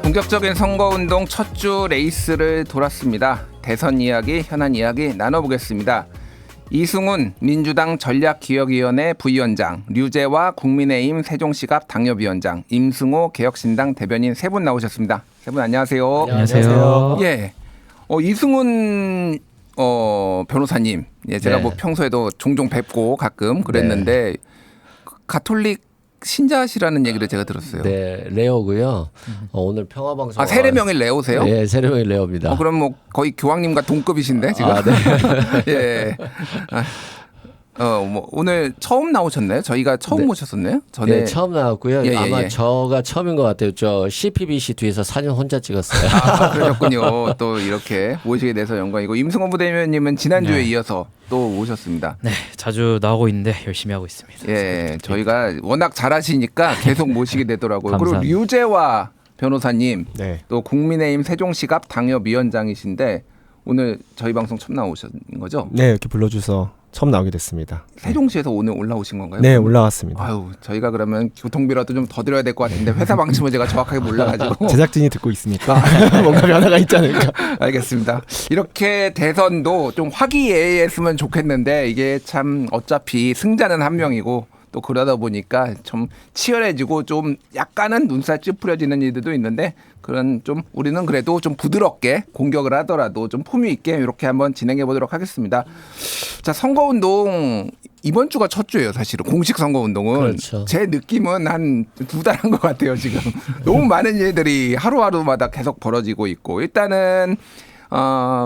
본격적인 선거운동 첫 주 레이스를 돌았습니다. 대선 이야기, 현안 이야기 나눠보겠습니다. 이승훈 민주당 전략기획위원회 부위원장, 류재화 국민의힘 세종시 갑 당협위원장, 임승호 개혁신당 대변인 세 분 나오셨습니다. 세 분 안녕하세요. 안녕하세요. 예, 이승훈 변호사님, 예, 제가 네. 뭐 평소에도 종종 뵙고 가끔 그랬는데 가톨릭 신자시라는 얘기를 제가 들었어요. 네, 레오고요. 오늘 평화방송. 세례명일 레오세요? 네, 세례명일 레오입니다. 그럼 뭐 거의 교황님과 동급이신데 지금? 네. 예. 뭐 오늘 처음 나오셨나요? 저희가 처음 네. 모셨었나요? 전에 네, 처음 나왔고요. 예. 아마 저가 처음인 것 같아요. 저 CPBC 뒤에서 4년 혼자 찍었어요. 그러셨군요. 또 이렇게 모시게 돼서 영광이고 임승호 부대변인님은 지난주에 이어서 또 오셨습니다. 네, 자주 나오고 있는데 열심히 하고 있습니다. 예, 저희가 워낙 잘하시니까 계속 모시게 되더라고요. 그리고 감사합니다. 류재화 변호사님, 네. 또 국민의힘 세종시 갑 당협위원장이신데 오늘 저희 방송 처음 나오신 거죠? 네, 이렇게 불러주셔서 처음 나오게 됐습니다. 세종시에서 오늘 올라오신 건가요? 네, 올라왔습니다. 아유, 저희가 그러면 교통비라도 좀 더 드려야 될 것 같은데 회사 방침을 제가 정확하게 몰라가지고. 제작진이 듣고 있으니까 뭔가 변화가 있지 않을까. 알겠습니다. 이렇게 대선도 좀 화기애애했으면 좋겠는데 이게 참 어차피 승자는 한 명이고 또 그러다 보니까 좀 치열해지고 좀 약간은 눈살 찌푸려지는 일들도 있는데 그런 좀 우리는 그래도 좀 부드럽게 공격을 하더라도 좀 품위 있게 이렇게 한번 진행해 보도록 하겠습니다. 자, 선거운동 이번 주가 첫 주예요, 사실은. 공식 선거운동은. 그렇죠. 제 느낌은 한 2달 한 것 같아요, 지금. 너무 많은 일들이 하루하루마다 계속 벌어지고 있고. 일단은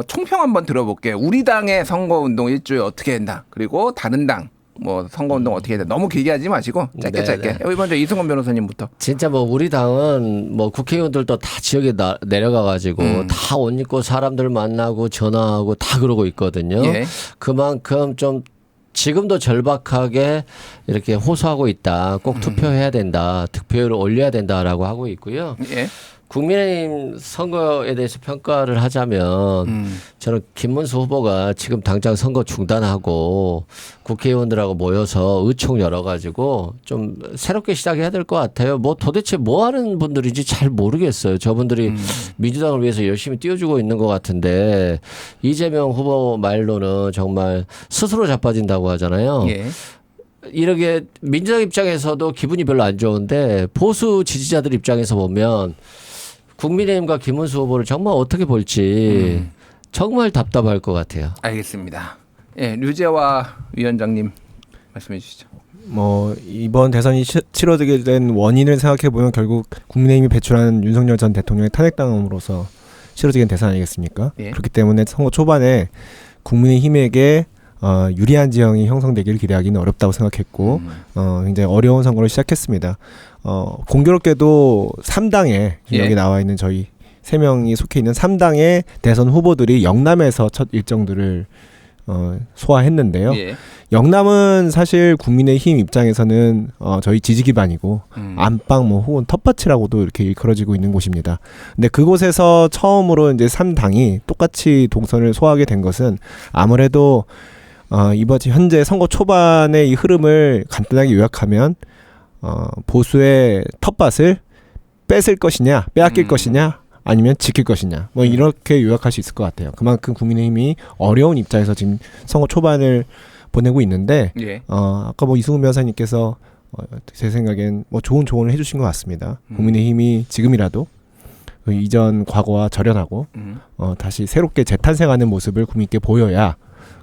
총평 한번 들어볼게요. 우리 당의 선거운동 일주일 어떻게 했나. 그리고 다른 당. 뭐 선거운동 어떻게 해야 돼? 너무 길게 하지 마시고 짧게 짧게. 여기 먼저 이승훈 변호사님부터. 진짜 뭐 우리 당은 뭐 국회의원들도 다 지역에 내려가가지고 다 옷 입고 사람들 만나고 전화하고 다 그러고 있거든요. 예. 그만큼 좀 지금도 절박하게 이렇게 호소하고 있다. 꼭 투표해야 된다. 득표율을 올려야 된다라고 하고 있고요. 예. 국민의힘 선거에 대해서 평가를 하자면 저는 김문수 후보가 지금 당장 선거 중단하고 국회의원들하고 모여서 의총 열어가지고 좀 새롭게 시작해야 될 것 같아요. 뭐 도대체 뭐 하는 분들인지 잘 모르겠어요. 저분들이 민주당을 위해서 열심히 띄워주고 있는 것 같은데 이재명 후보 말로는 정말 스스로 자빠진다고 하잖아요. 예. 이렇게 민주당 입장에서도 기분이 별로 안 좋은데 보수 지지자들 입장에서 보면 국민의힘과 김문수 후보를 정말 어떻게 볼지 정말 답답할 것 같아요. 알겠습니다. 예, 류재화 위원장님 말씀해 주시죠. 뭐 이번 대선이 치러지게 된 원인을 생각해 보면 결국 국민의힘이 배출한 윤석열 전 대통령의 탄핵당함으로써 치러지게 된 대선 아니겠습니까? 예. 그렇기 때문에 선거 초반에 국민의힘에게 유리한 지형이 형성되기를 기대하기는 어렵다고 생각했고 굉장히 어려운 선거를 시작했습니다. 공교롭게도 3당에 여기 나와 있는 저희 3명이 속해 있는 3당의 대선 후보들이 영남에서 첫 일정들을 소화했는데요. 예. 영남은 사실 국민의힘 입장에서는 저희 지지 기반이고 안방 뭐 혹은 텃밭이라고도 이렇게 일컬어지고 있는 곳입니다. 근데 그곳에서 처음으로 이제 3당이 똑같이 동선을 소화하게 된 것은 아무래도 이번 현재 선거 초반의 이 흐름을 간단하게 요약하면 보수의 텃밭을 뺏을 것이냐, 빼앗길 것이냐, 아니면 지킬 것이냐, 뭐 이렇게 요약할 수 있을 것 같아요. 그만큼 국민의힘이 어려운 입장에서 지금 선거 초반을 보내고 있는데, 예. 아까 뭐 이승훈 변호사님께서 제 생각엔 뭐 좋은 조언을 해주신 것 같습니다. 국민의힘이 지금이라도 그 이전 과거와 절연하고 다시 새롭게 재탄생하는 모습을 국민께 보여야.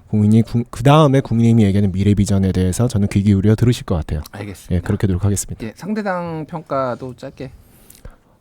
국민이 그 다음에 국민의힘이 얘기하는 미래 비전에 대해서 저는 귀 기울여 들으실 것 같아요. 알겠습니다. 예, 그렇게 노력하겠습니다. 예, 상대당 평가도 짧게.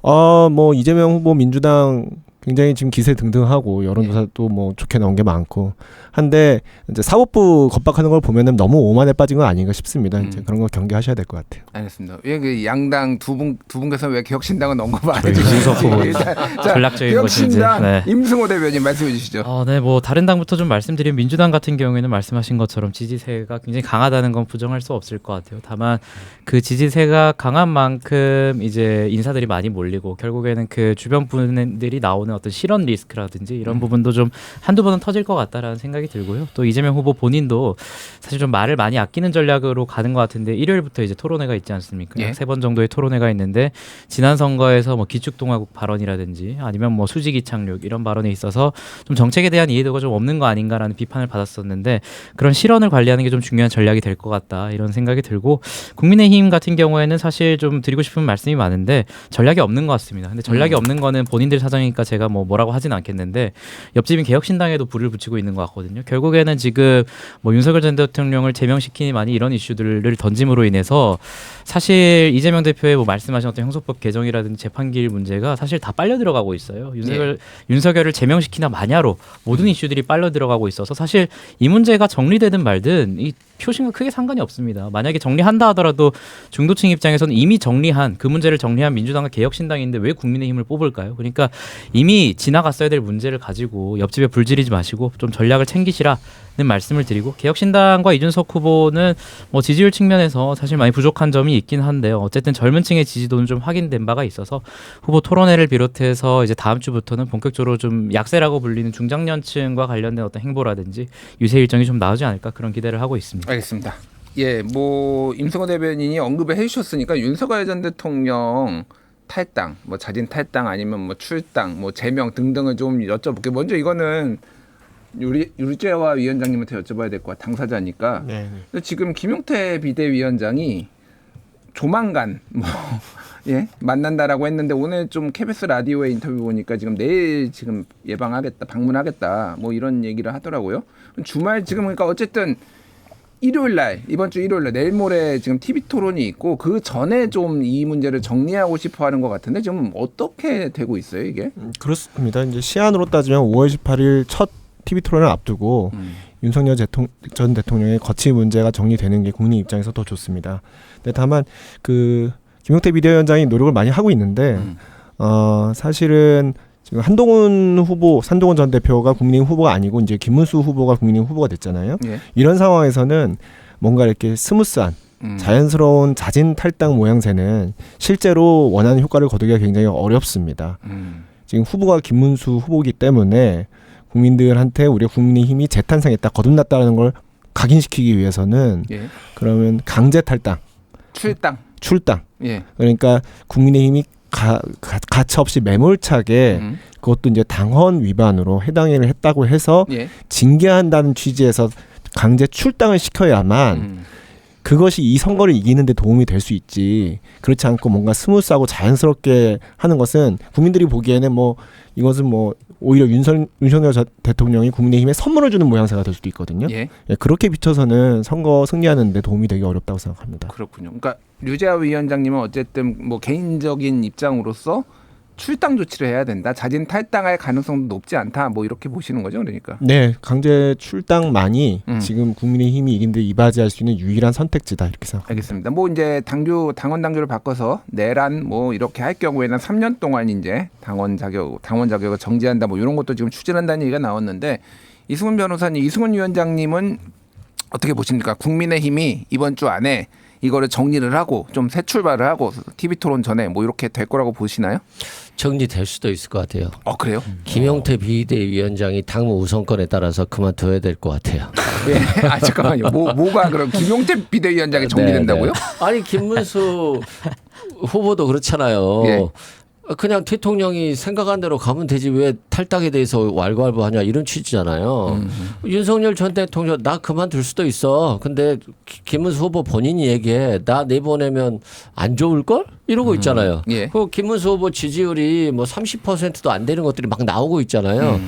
뭐 이재명 후보 민주당 굉장히 지금 기세 등등하고 여론조사도 뭐 좋게 나온 게 많고 한데 이제 사법부 겁박하는 걸 보면은 너무 오만에 빠진 건 아닌가 싶습니다. 이제 그런 거 경계하셔야 될 것 같아요. 알겠습니다. 왜 그 양당 두 분께서 왜 개혁신당은 언급 안 이준석 후보. 해주시는지 전략적인 것인지. 개혁신당 네. 임승호 대변인 말씀해 주시죠. 네, 뭐 다른 당부터 좀 말씀드리면 민주당 같은 경우에는 말씀하신 것처럼 지지세가 굉장히 강하다는 건 부정할 수 없을 것 같아요. 다만 그 지지세가 강한 만큼 이제 인사들이 많이 몰리고 결국에는 그 주변 분들이 나오는 어떤 실언 리스크라든지 이런 부분도 좀 한두 번은 터질 것 같다라는 생각이 들고요. 또 이재명 후보 본인도 사실 좀 말을 많이 아끼는 전략으로 가는 것 같은데 일요일부터 이제 토론회가 있지 않습니까? 예. 3번 정도의 토론회가 있는데 지난 선거에서 뭐 기축동화국 발언이라든지 아니면 뭐 수직 이착륙 이런 발언에 있어서 좀 정책에 대한 이해도가 좀 없는 거 아닌가라는 비판을 받았었는데 그런 실언을 관리하는 게 좀 중요한 전략이 될 것 같다 이런 생각이 들고 국민의힘 같은 경우에는 사실 좀 드리고 싶은 말씀이 많은데 전략이 없는 것 같습니다. 근데 전략이 없는 거는 본인들 사정이니까 제가 뭐라고 하진 않겠는데 옆집인 개혁신당에도 불을 붙이고 있는 것 같거든요. 결국에는 지금 뭐 윤석열 전 대통령을 제명시키니 많이 이런 이슈들을 던짐으로 인해서 사실 이재명 대표의 뭐 말씀하신 어떤 형소법 개정이라든지 재판기일 문제가 사실 다 빨려 들어가고 있어요. 윤석열을 제명시키나 마냐로 모든 이슈들이 빨려 들어가고 있어서 사실 이 문제가 정리되든 말든 이 표심과 크게 상관이 없습니다. 만약에 정리한다 하더라도 중도층 입장에서는 이미 정리한 그 문제를 정리한 민주당과 개혁신당인데 왜 국민의힘을 뽑을까요? 그러니까 이미 지나갔어야 될 문제를 가지고 옆집에 불지르지 마시고 좀 전략을 챙기시라는 말씀을 드리고 개혁신당과 이준석 후보는 뭐 지지율 측면에서 사실 많이 부족한 점이 있긴 한데요. 어쨌든 젊은 층의 지지도는 좀 확인된 바가 있어서 후보 토론회를 비롯해서 이제 다음 주부터는 본격적으로 좀 약세라고 불리는 중장년층과 관련된 어떤 행보라든지 유세 일정이 좀 나오지 않을까 그런 기대를 하고 있습니다. 알겠습니다. 예, 뭐 임성호 대변인이 언급을 해주셨으니까 윤석열 전 대통령 탈당, 뭐 자진 탈당 아니면 뭐 출당, 뭐 제명 등등을 좀 여쭤볼게요. 먼저 이거는 유리재화 위원장님한테 여쭤봐야 될 것 같아요. 당사자니까. 네. 지금 김용태 비대위원장이 조만간 뭐 예, 만난다라고 했는데 오늘 좀 KBS 라디오의 인터뷰 보니까 지금 내일 지금 방문하겠다 뭐 이런 얘기를 하더라고요. 주말 지금 그러니까 어쨌든 이번 주 일요일 날 내일 모레 지금 TV 토론이 있고 그 전에 좀 이 문제를 정리하고 싶어 하는 것 같은데 지금 어떻게 되고 있어요, 이게? 그렇습니다. 이제 시한으로 따지면 5월 18일 첫 TV 토론을 앞두고 윤석열 전 대통령의 거취 문제가 정리되는 게 국민 입장에서 더 좋습니다. 근데 다만 그 김용태 비대위원장이 노력을 많이 하고 있는데 사실은 지금 산동훈 전 대표가 국민의힘 후보가 아니고 이제 김문수 후보가 국민의힘 후보가 됐잖아요. 예. 이런 상황에서는 뭔가 이렇게 스무스한 자연스러운 자진 탈당 모양새는 실제로 원하는 효과를 거두기가 굉장히 어렵습니다. 지금 후보가 김문수 후보이기 때문에 국민들한테 우리 국민의힘이 재탄생했다, 거듭났다는 걸 각인시키기 위해서는 예. 그러면 강제 탈당, 출당. 예. 그러니까 국민의힘이 가차없이 매몰차게 그것도 이제 당헌 위반으로 해당을 했다고 해서 예. 징계한다는 취지에서 강제 출당을 시켜야만 그것이 이 선거를 이기는 데 도움이 될 수 있지. 그렇지 않고 뭔가 스무스하고 자연스럽게 하는 것은 국민들이 보기에는 뭐 이것은 뭐 오히려 윤석열 대통령이 국민의힘에 선물을 주는 모양새가 될 수도 있거든요. 예. 예, 그렇게 비춰서는 선거 승리하는 데 도움이 되기 어렵다고 생각합니다. 그렇군요. 그러니까 류재하 위원장님은 어쨌든 뭐 개인적인 입장으로서 출당 조치를 해야 된다. 자진 탈당할 가능성도 높지 않다. 뭐 이렇게 보시는 거죠, 그러니까. 네, 강제 출당만이 지금 국민의힘이 이긴데 이바지할 수 있는 유일한 선택지다 이렇게 생각합니다. 알겠습니다. 뭐 이제 당원 당규를 바꿔서 내란 뭐 이렇게 할 경우에는 3년 동안 이제 당원 자격을 정지한다. 뭐 이런 것도 지금 추진한다는 얘기가 나왔는데 이승훈 변호사님, 이승훈 위원장님은 어떻게 보십니까? 국민의힘이 이번 주 안에 이거를 정리를 하고 좀 새 출발을 하고 TV 토론 전에 뭐 이렇게 될 거라고 보시나요? 정리될 수도 있을 것 같아요. 그래요? 김용태 비대위원장이 당무 우선권에 따라서 그만둬야 될 것 같아요. 예. 잠깐만요. 뭐가 그럼 김용태 비대위원장이 정리된다고요? 네. 아니 김문수 후보도 그렇잖아요. 예. 그냥 대통령이 생각한 대로 가면 되지 왜 탈당에 대해서 왈가왈부하냐 이런 취지잖아요. 윤석열 전 대통령 나 그만둘 수도 있어. 근데 김문수 후보 본인이 얘기해. 나 내보내면 안 좋을걸? 이러고 있잖아요. 예. 그 김문수 후보 지지율이 뭐 30%도 안 되는 것들이 막 나오고 있잖아요.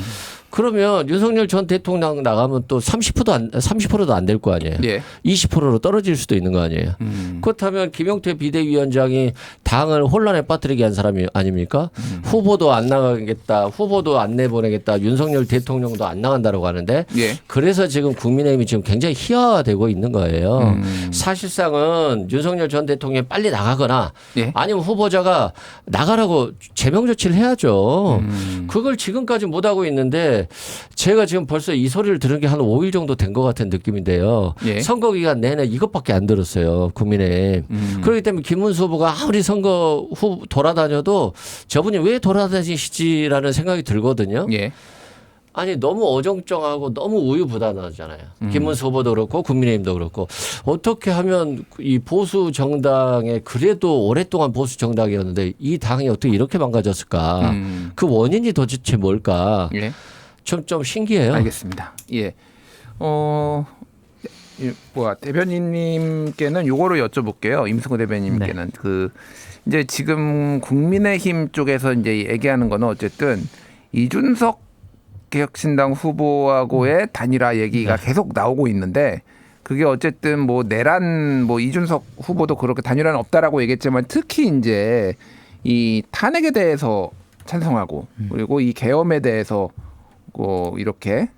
그러면 윤석열 전 대통령 나가면 또 30%도 안 될 거 아니에요. 예. 20%로 떨어질 수도 있는 거 아니에요. 그렇다면 김용태 비대위원장이 당을 혼란에 빠뜨리게 한 사람이 아닙니까? 후보도 안 나가겠다. 후보도 안 내보내겠다. 윤석열 대통령도 안 나간다라고 하는데 예. 그래서 지금 국민의힘이 지금 굉장히 희화화되고 있는 거예요. 사실상은 윤석열 전 대통령이 빨리 나가거나 예. 아니면 후보자가 나가라고 제명 조치를 해야죠. 그걸 지금까지 못하고 있는데 그런데 제가 지금 벌써 이 소리를 들은 게 한 5일 정도 된 것 같은 느낌인데요. 예. 선거 기간 내내 이것밖에 안 들었어요. 국민의힘. 그렇기 때문에 김문수 후보가 아무리 선거 후 돌아다녀도 저분이 왜 돌아다니시지라는 생각이 들거든요. 예. 아니 너무 어정쩡하고 너무 우유부단하잖아요. 김문수 후보도 그렇고 국민의힘도 그렇고 어떻게 하면 이 보수 정당에 그래도 오랫동안 보수 정당이었는데 이 당이 어떻게 이렇게 망가졌을까? 그 원인이 도대체 뭘까? 예. 좀 신기해요. 알겠습니다. 예. 대변인님께는 요거를 여쭤볼게요. 임승호 대변인님께는 그 이제 지금 국민의힘 쪽에서 이제 얘기하는 거는 어쨌든 이준석 개혁신당 후보하고의 단일화 얘기가 계속 나오고 있는데 그게 어쨌든 뭐 내란 뭐 이준석 후보도 그렇게 단일화는 없다라고 얘기했지만 특히 이제 이 탄핵에 대해서 찬성하고 그리고 이 계엄에 대해서 뭐 이렇게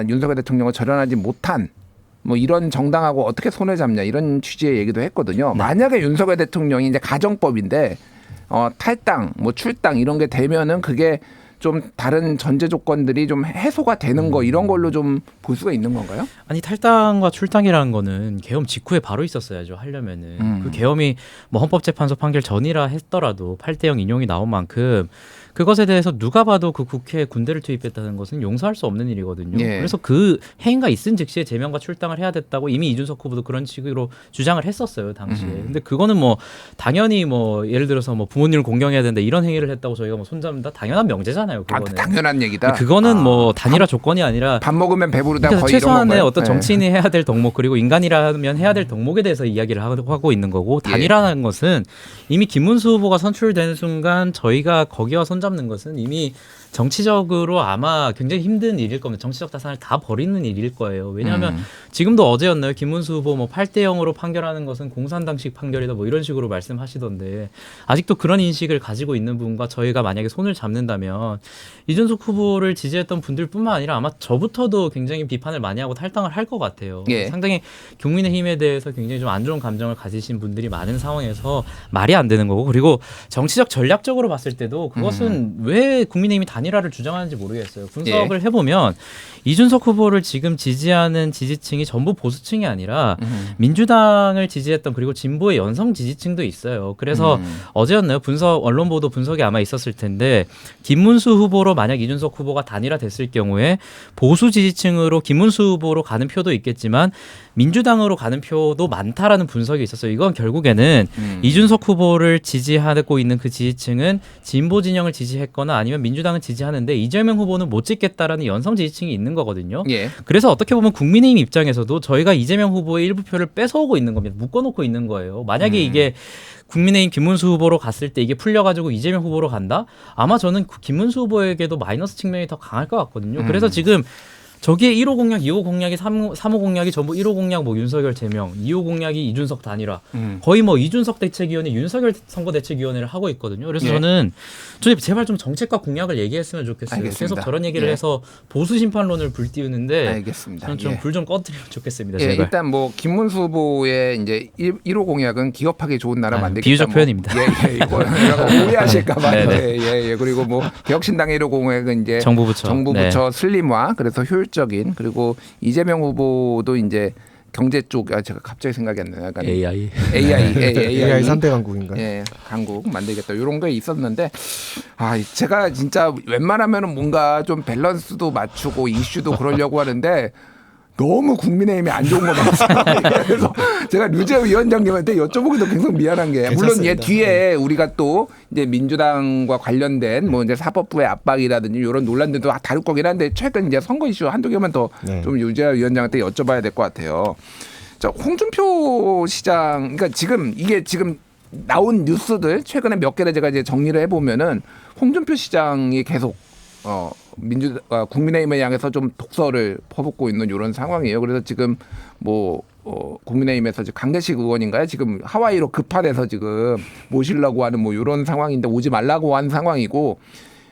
윤석열 대통령을 절연하지 못한 뭐 이런 정당하고 어떻게 손을 잡냐 이런 취지의 얘기도 했거든요. 만약에 윤석열 대통령이 이제 가정법인데 탈당, 뭐 출당 이런 게 되면은 그게 좀 다른 전제 조건들이 좀 해소가 되는 거 이런 걸로 좀 볼 수가 있는 건가요? 아니 탈당과 출당이라는 거는 계엄 직후에 바로 있었어야죠. 하려면은 그 계엄이 뭐 헌법재판소 판결 전이라 했더라도 8대0 인용이 나온 만큼 그것에 대해서 누가 봐도 그 국회에 군대를 투입했다는 것은 용서할 수 없는 일이거든요. 예. 그래서 그 행위가 있은 즉시에 제명과 출당을 해야 됐다고 이미 이준석 후보도 그런 식으로 주장을 했었어요 당시에. 근데 그거는 뭐 당연히 뭐 예를 들어서 뭐 부모님을 공경해야 된다 이런 행위를 했다고 저희가 뭐 손잡는다 당연한 명제잖아요. 그거는. 당연한 얘기다. 그거는 뭐 단일화 조건이 아니라 밥 먹으면 배부르다 그러니까 거의 최소한의 이런 건가요? 어떤 정치인이 해야 될 덕목 그리고 인간이라면 해야 될 덕목에 대해서 이야기를 하고 있는 거고 단일화라는 것은 이미 김문수 후보가 선출되는 순간 저희가 거기와 손잡는 것은 이미 정치적으로 아마 굉장히 힘든 일일 겁니다. 정치적 자산을 다 버리는 일일 거예요. 왜냐하면 지금도 어제였나요? 김문수 후보 뭐 8대0으로 판결하는 것은 공산당식 판결이다 뭐 이런 식으로 말씀하시던데 아직도 그런 인식을 가지고 있는 분과 저희가 만약에 손을 잡는다면 이준석 후보를 지지했던 분들뿐만 아니라 아마 저부터도 굉장히 비판을 많이 하고 탈당을 할 것 같아요. 예. 상당히 국민의힘에 대해서 굉장히 좀 안 좋은 감정을 가지신 분들이 많은 상황에서 말이 안 되는 거고 그리고 정치적 전략적으로 봤을 때도 그것은 왜 국민의힘이 단일화를 주장하는지 모르겠어요. 분석을 해보면 이준석 후보를 지금 지지하는 지지층이 전부 보수층이 아니라 민주당을 지지했던 그리고 진보의 연성 지지층도 있어요. 그래서 어제였나요? 언론 보도 분석이 아마 있었을 텐데 김문수 후보로 만약 이준석 후보가 단일화 됐을 경우에 보수 지지층으로 김문수 후보로 가는 표도 있겠지만 민주당으로 가는 표도 많다라는 분석이 있었어요. 이건 결국에는 이준석 후보를 지지하고 있는 그 지지층은 진보 진영을 지지했거나 아니면 민주당을 지지하는데 이재명 후보는 못 찍겠다라는 연성 지지층이 있는 거거든요. 예. 그래서 어떻게 보면 국민의힘 입장에서도 저희가 이재명 후보의 일부 표를 뺏어오고 있는 겁니다. 묶어놓고 있는 거예요. 만약에 이게 국민의힘 김문수 후보로 갔을 때 이게 풀려가지고 이재명 후보로 간다? 아마 저는 김문수 후보에게도 마이너스 측면이 더 강할 것 같거든요. 그래서 지금 저기에 1호 공약, 2호 공약이 3호 공약이 전부 1호 공약 뭐 윤석열 제명, 2호 공약이 이준석 단일화. 거의 뭐 이준석 대책위원회, 윤석열 선거대책위원회를 하고 있거든요. 그래서 저는 제발 좀 정책과 공약을 얘기했으면 좋겠어요. 알겠습니다. 계속 저런 얘기를 해서 보수 심판론을 불띄우는데 알겠습니다. 저는 좀 불 좀 꺼뜨리면 좋겠습니다. 예, 제발. 일단 뭐 김문수 후보의 이제 1호 공약은 기업하기 좋은 나라 만들겠다. 비유적 뭐. 표현입니다. 예, 이거 오해하실까봐. 예. 그리고 뭐 개혁신당의 1호 공약은 이제 정부 부처 슬림화, 그래서 효율적인 그리고 이재명 후보도 이제 경제 쪽 제가 갑자기 생각이 안 나요. 약간 AI. AI 3대 강국인가요? 예, 강국 만들겠다 이런 게 있었는데 제가 진짜 웬만하면은 뭔가 좀 밸런스도 맞추고 이슈도 그러려고 하는데 너무 국민의힘이 안 좋은 거 같아요. 그래서 제가 류재 위원장님한테 여쭤보기도 계속 미안한 게 물론 얘 뒤에 우리가 또 이제 민주당과 관련된 뭐 이제 사법부의 압박이라든지 이런 논란들도 다룰 거긴 한데 최근 이제 선거 이슈 한두 개만 더 좀 류재 위원장한테 여쭤봐야 될 것 같아요. 자, 홍준표 시장, 그러니까 이게 지금 나온 뉴스들 최근에 몇 개를 제가 이제 정리를 해보면은 홍준표 시장이 계속 국민의힘을 향해서 좀 독서를 퍼붓고 있는 이런 상황이에요. 그래서 지금 뭐 국민의힘에서 강대식 의원인가요? 지금 하와이로 급할해서 지금 모시려고 하는 뭐 이런 상황인데 오지 말라고 한 상황이고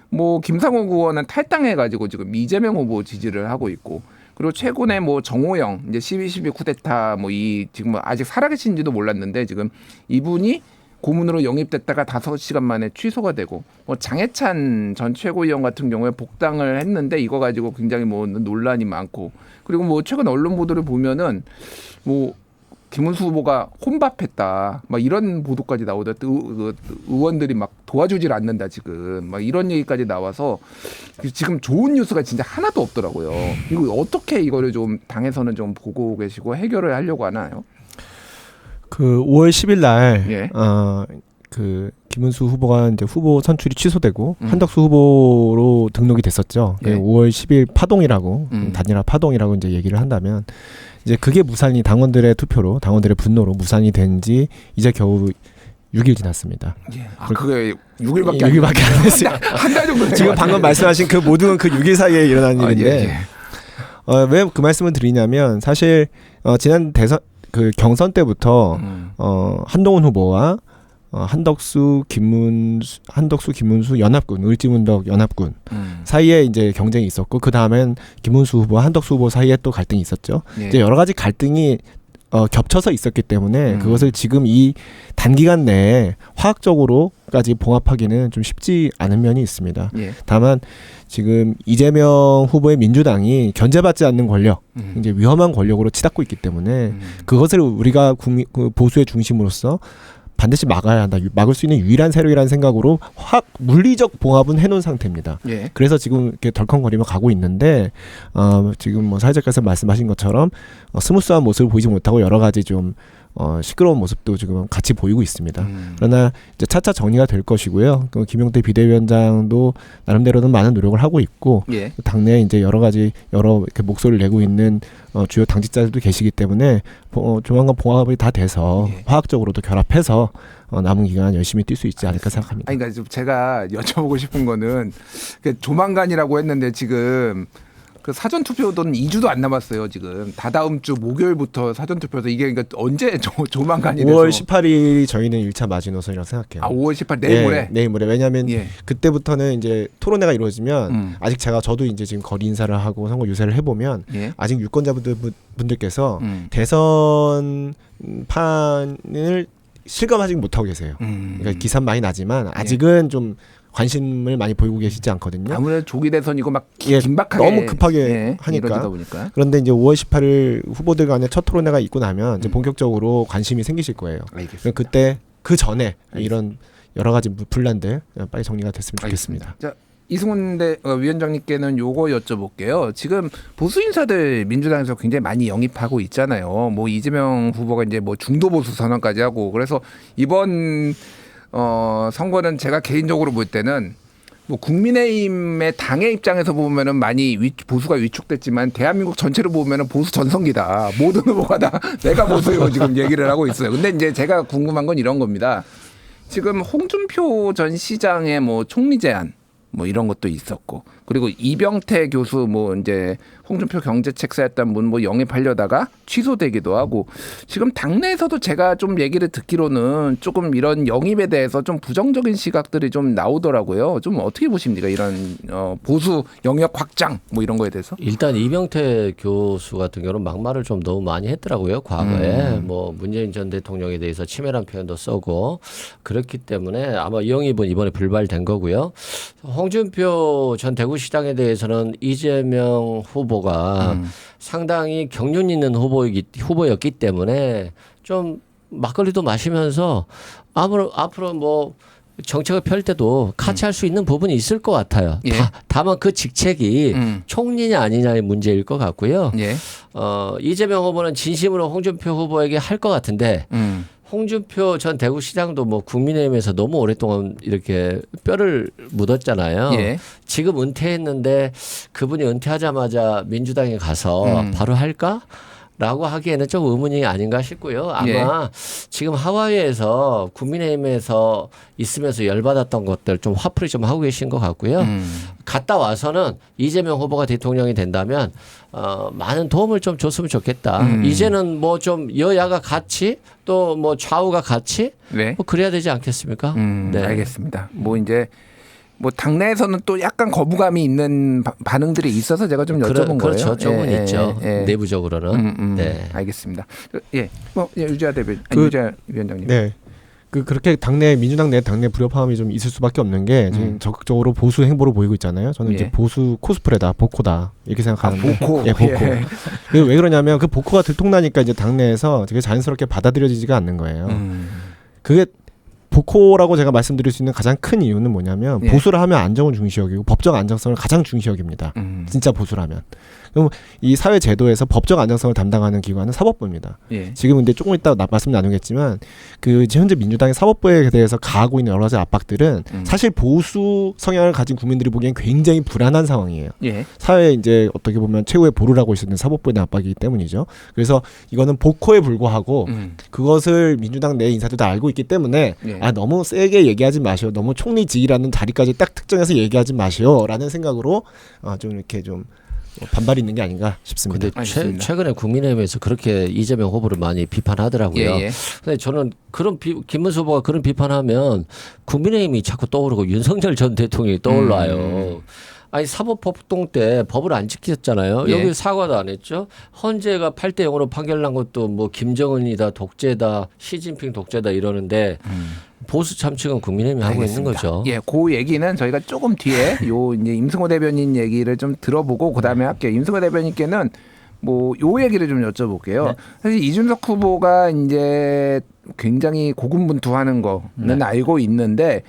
뭐 김상욱 의원은 탈당해가지고 지금 이재명 후보 지지를 하고 있고 그리고 최근에 뭐 정호영 이제 12.12 쿠데타 뭐 이 지금 아직 살아계신지도 몰랐는데 지금 이분이 고문으로 영입됐다가 5시간 만에 취소가 되고 뭐 장해찬 전 최고위원 같은 경우에 복당을 했는데 이거 가지고 굉장히 뭐 논란이 많고 그리고 뭐 최근 언론 보도를 보면은 뭐 김문수 후보가 혼밥했다 막 이런 보도까지 나오다 의원들이 막 도와주질 않는다 지금 막 이런 얘기까지 나와서 지금 좋은 뉴스가 진짜 하나도 없더라고요. 이거 어떻게 이거를 좀 당에서는 좀 보고 계시고 해결을 하려고 하나요? 그 5월 10일 날 예. 그 김문수 후보가 이제 후보 선출이 취소되고 한덕수 후보로 등록이 됐었죠. 예. 5월 10일 파동이라고 단일화 파동이라고 이제 얘기를 한다면 이제 그게 무산이 당원들의 투표로 당원들의 분노로 무산이 된 지 이제 겨우 6일 지났습니다. 예. 아, 그게 6일밖에 6일밖에 안 됐어요. 한 달 정도 지금 방금 말씀하신 그 모든 그 6일 사이에 일어난 일인데 왜 그 말씀을 드리냐면 사실 지난 대선 그 경선 때부터 한동훈 후보와 한덕수 김문수 연합군 을지문덕 연합군 사이에 이제 경쟁이 있었고 그 다음엔 김문수 후보와 한덕수 후보 사이에 또 갈등이 있었죠. 예. 이제 여러 가지 갈등이 겹쳐서 있었기 때문에 그것을 지금 이 단기간 내에 화학적으로까지 봉합하기는 좀 쉽지 않은 면이 있습니다. 예. 다만 지금 이재명 후보의 민주당이 견제받지 않는 권력, 이제 위험한 권력으로 치닫고 있기 때문에 그것을 우리가 그 보수의 중심으로서 반드시 막아야 한다. 막을 수 있는 유일한 세력이라는 생각으로 물리적 봉합은 해놓은 상태입니다. 예. 그래서 지금 이렇게 덜컹거리며 가고 있는데 지금 뭐 사회자께서 말씀하신 것처럼 스무스한 모습을 보이지 못하고 여러 가지 좀 시끄러운 모습도 지금 같이 보이고 있습니다. 그러나 이제 차차 정리가 될 것이고요. 그 김용태 비대위원장도 나름대로는 많은 노력을 하고 있고 예. 당내에 이제 여러 이렇게 목소리를 내고 있는 주요 당직자들도 계시기 때문에 조만간 봉합이 다 돼서 예. 화학적으로도 결합해서 남은 기간 열심히 뛸 수 있지 않을까 생각합니다. 아니, 그러니까 좀 제가 여쭤보고 싶은 거는 조만간이라고 했는데 지금 그 사전 투표는 2주도 안 남았어요. 지금 다다음 주 목요일부터 사전 투표에서 이게 그러니까 언제 조만간이 돼서 5월 18일이 저희는 1차 마지노선이라고 생각해요. 아 5월 18일 내일 모레. 내일 모레. 왜냐하면 예. 그때부터는 이제 토론회가 이루어지면 아직 저도 이제 지금 거리 인사를 하고 선거 유세를 해보면 예. 아직 유권자분들께서 대선판을 실감하지 못하고 계세요. 그러니까 기사 많이 나지만 아직은 좀 관심을 많이 보이고 계시지 않거든요. 아무래도 조기 대선이고 막 예, 긴박하게 너무 급하게 하니까. 이루어지다 보니까. 그런데 이제 5월 18일 후보들 간의 첫 토론회가 있고 나면 이제 본격적으로 관심이 생기실 거예요. 알겠습니다. 그때 그 전에 이런 여러 가지 분란들 빨리 정리가 됐으면 좋겠습니다. 자, 이승훈 위원장님께는 요거 여쭤볼게요. 지금 보수 인사들 민주당에서 굉장히 많이 영입하고 있잖아요. 뭐 이재명 후보가 이제 뭐 중도 보수 선언까지 하고 그래서 이번 선거는 제가 개인적으로 볼 때는 뭐 국민의힘의 당의 입장에서 보면은 많이 보수가 위축됐지만 대한민국 전체로 보면은 보수 전성기다. 모든 후보가 다 내가 보수요 지금 얘기를 하고 있어요. 근데 이제 제가 궁금한 건 이런 겁니다. 지금 홍준표 전 시장의 뭐 총리 제안 뭐 이런 것도 있었고 그리고 이병태 교수 뭐 이제 홍준표 경제책사였던 분 뭐 영입하려다가 취소되기도 하고 지금 당내에서도 제가 좀 얘기를 듣기로는 조금 이런 영입에 대해서 좀 부정적인 시각들이 좀 나오더라고요. 좀 어떻게 보십니까? 이런 보수 영역 확장 뭐 이런 거에 대해서? 일단 이병태 교수 같은 경우는 막말을 좀 너무 많이 했더라고요. 과거에 뭐 문재인 전 대통령에 대해서 치매란 표현도 쓰고 그렇기 때문에 아마 이 영입은 이번에 불발된 거고요. 홍준표 전 대구시장에 대해서는 이재명 후보가 상당히 경륜 있는 후보였기 때문에 좀 막걸리도 마시면서 앞으로 뭐 정책을 펼 때도 같이 할 수 있는 부분이 있을 것 같아요. 예. 다만 그 직책이 총리냐 아니냐의 문제일 것 같고요. 예. 이재명 후보는 진심으로 홍준표 후보에게 할 것 같은데 홍준표 전 대구시장도 뭐 국민의힘에서 너무 오랫동안 이렇게 뼈를 묻었잖아요. 예. 지금 은퇴했는데 그분이 은퇴하자마자 민주당에 가서 바로 할까? 라고 하기에는 좀 의문이 아닌가 싶고요. 아마 예. 지금 하와이에서 국민의힘에서 있으면서 열받았던 것들 좀 화풀이 좀 하고 계신 것 같고요. 갔다 와서는 이재명 후보가 대통령이 된다면 많은 도움을 좀 줬으면 좋겠다. 이제는 뭐 좀 여야가 같이 또 뭐 좌우가 같이 네. 뭐 그래야 되지 않겠습니까? 네. 알겠습니다. 뭐 이제 뭐 당내에서는 또 약간 거부감이 있는 반응들이 있어서 제가 좀 여쭤본 그렇죠. 거예요. 조금 예, 있죠. 예, 예. 내부적으로는. 네. 알겠습니다. 예, 뭐 유지아 대표, 그- 유지아 위원장님. 네. 그렇게 당내 민주당 내 당내 불협화음이 좀 있을 수밖에 없는 게 지금 적극적으로 보수 행보를 보이고 있잖아요. 저는 예. 이제 보수 코스프레다, 보코다 이렇게 생각하는데. 보코. 예, 보코. 예. 왜 그러냐면 그 보코가 들통나니까 이제 당내에서 되게 자연스럽게 받아들여지지가 않는 거예요. 그게 보코라고 제가 말씀드릴 수 있는 가장 큰 이유는 뭐냐면 예. 보수를 하면 안정을 중시 여기고 법적 안정성을 가장 중시 여깁니다. 진짜 보수라면. 그럼 이 사회 제도에서 법적 안정성을 담당하는 기관은 사법부입니다. 예. 지금 근데 조금 이따 말씀 나누겠지만 그 현재 민주당의 사법부에 대해서 가하고 있는 여러 가지 압박들은 사실 보수 성향을 가진 국민들이 보기엔 굉장히 불안한 상황이에요. 예. 사회에 이제 어떻게 보면 최고의 보루를 하고 있는 사법부에 대한 압박이기 때문이죠. 그래서 이거는 보코에 불과하고 그것을 민주당 내 인사들도 다 알고 있기 때문에 예. 너무 세게 얘기하지 마시오. 너무 총리직이라는 자리까지 딱 특정해서 얘기하지 마시오라는 생각으로 좀 이렇게 좀 반발이 있는 게 아닌가 싶습니다. 근데 알겠습니다. 최근에 국민의힘에서 그렇게 이재명 후보를 많이 비판하더라고요. 예, 예. 근데 저는 그런 김문수 후보가 그런 비판하면 국민의힘이 자꾸 떠오르고 윤석열 전 대통령이 떠올라요. 아니 사법폭동 때 법을 안 지켰잖아요. 예. 여기 사과도 안 했죠. 헌재가 8대 0으로 판결난 것도 뭐 김정은이다 독재다 시진핑 독재다 이러는데 보수 참칭은 국민의힘이 하고 있는 알겠습니다. 거죠. 예, 그 얘기는 저희가 조금 뒤에 요 이제 임승호 대변인 얘기를 좀 들어보고 그다음에 할게요. 임승호 대변인께는 뭐 요 얘기를 좀 여쭤볼게요. 네. 사실 이준석 후보가 이제 굉장히 고군분투하는 거는 알고 있는데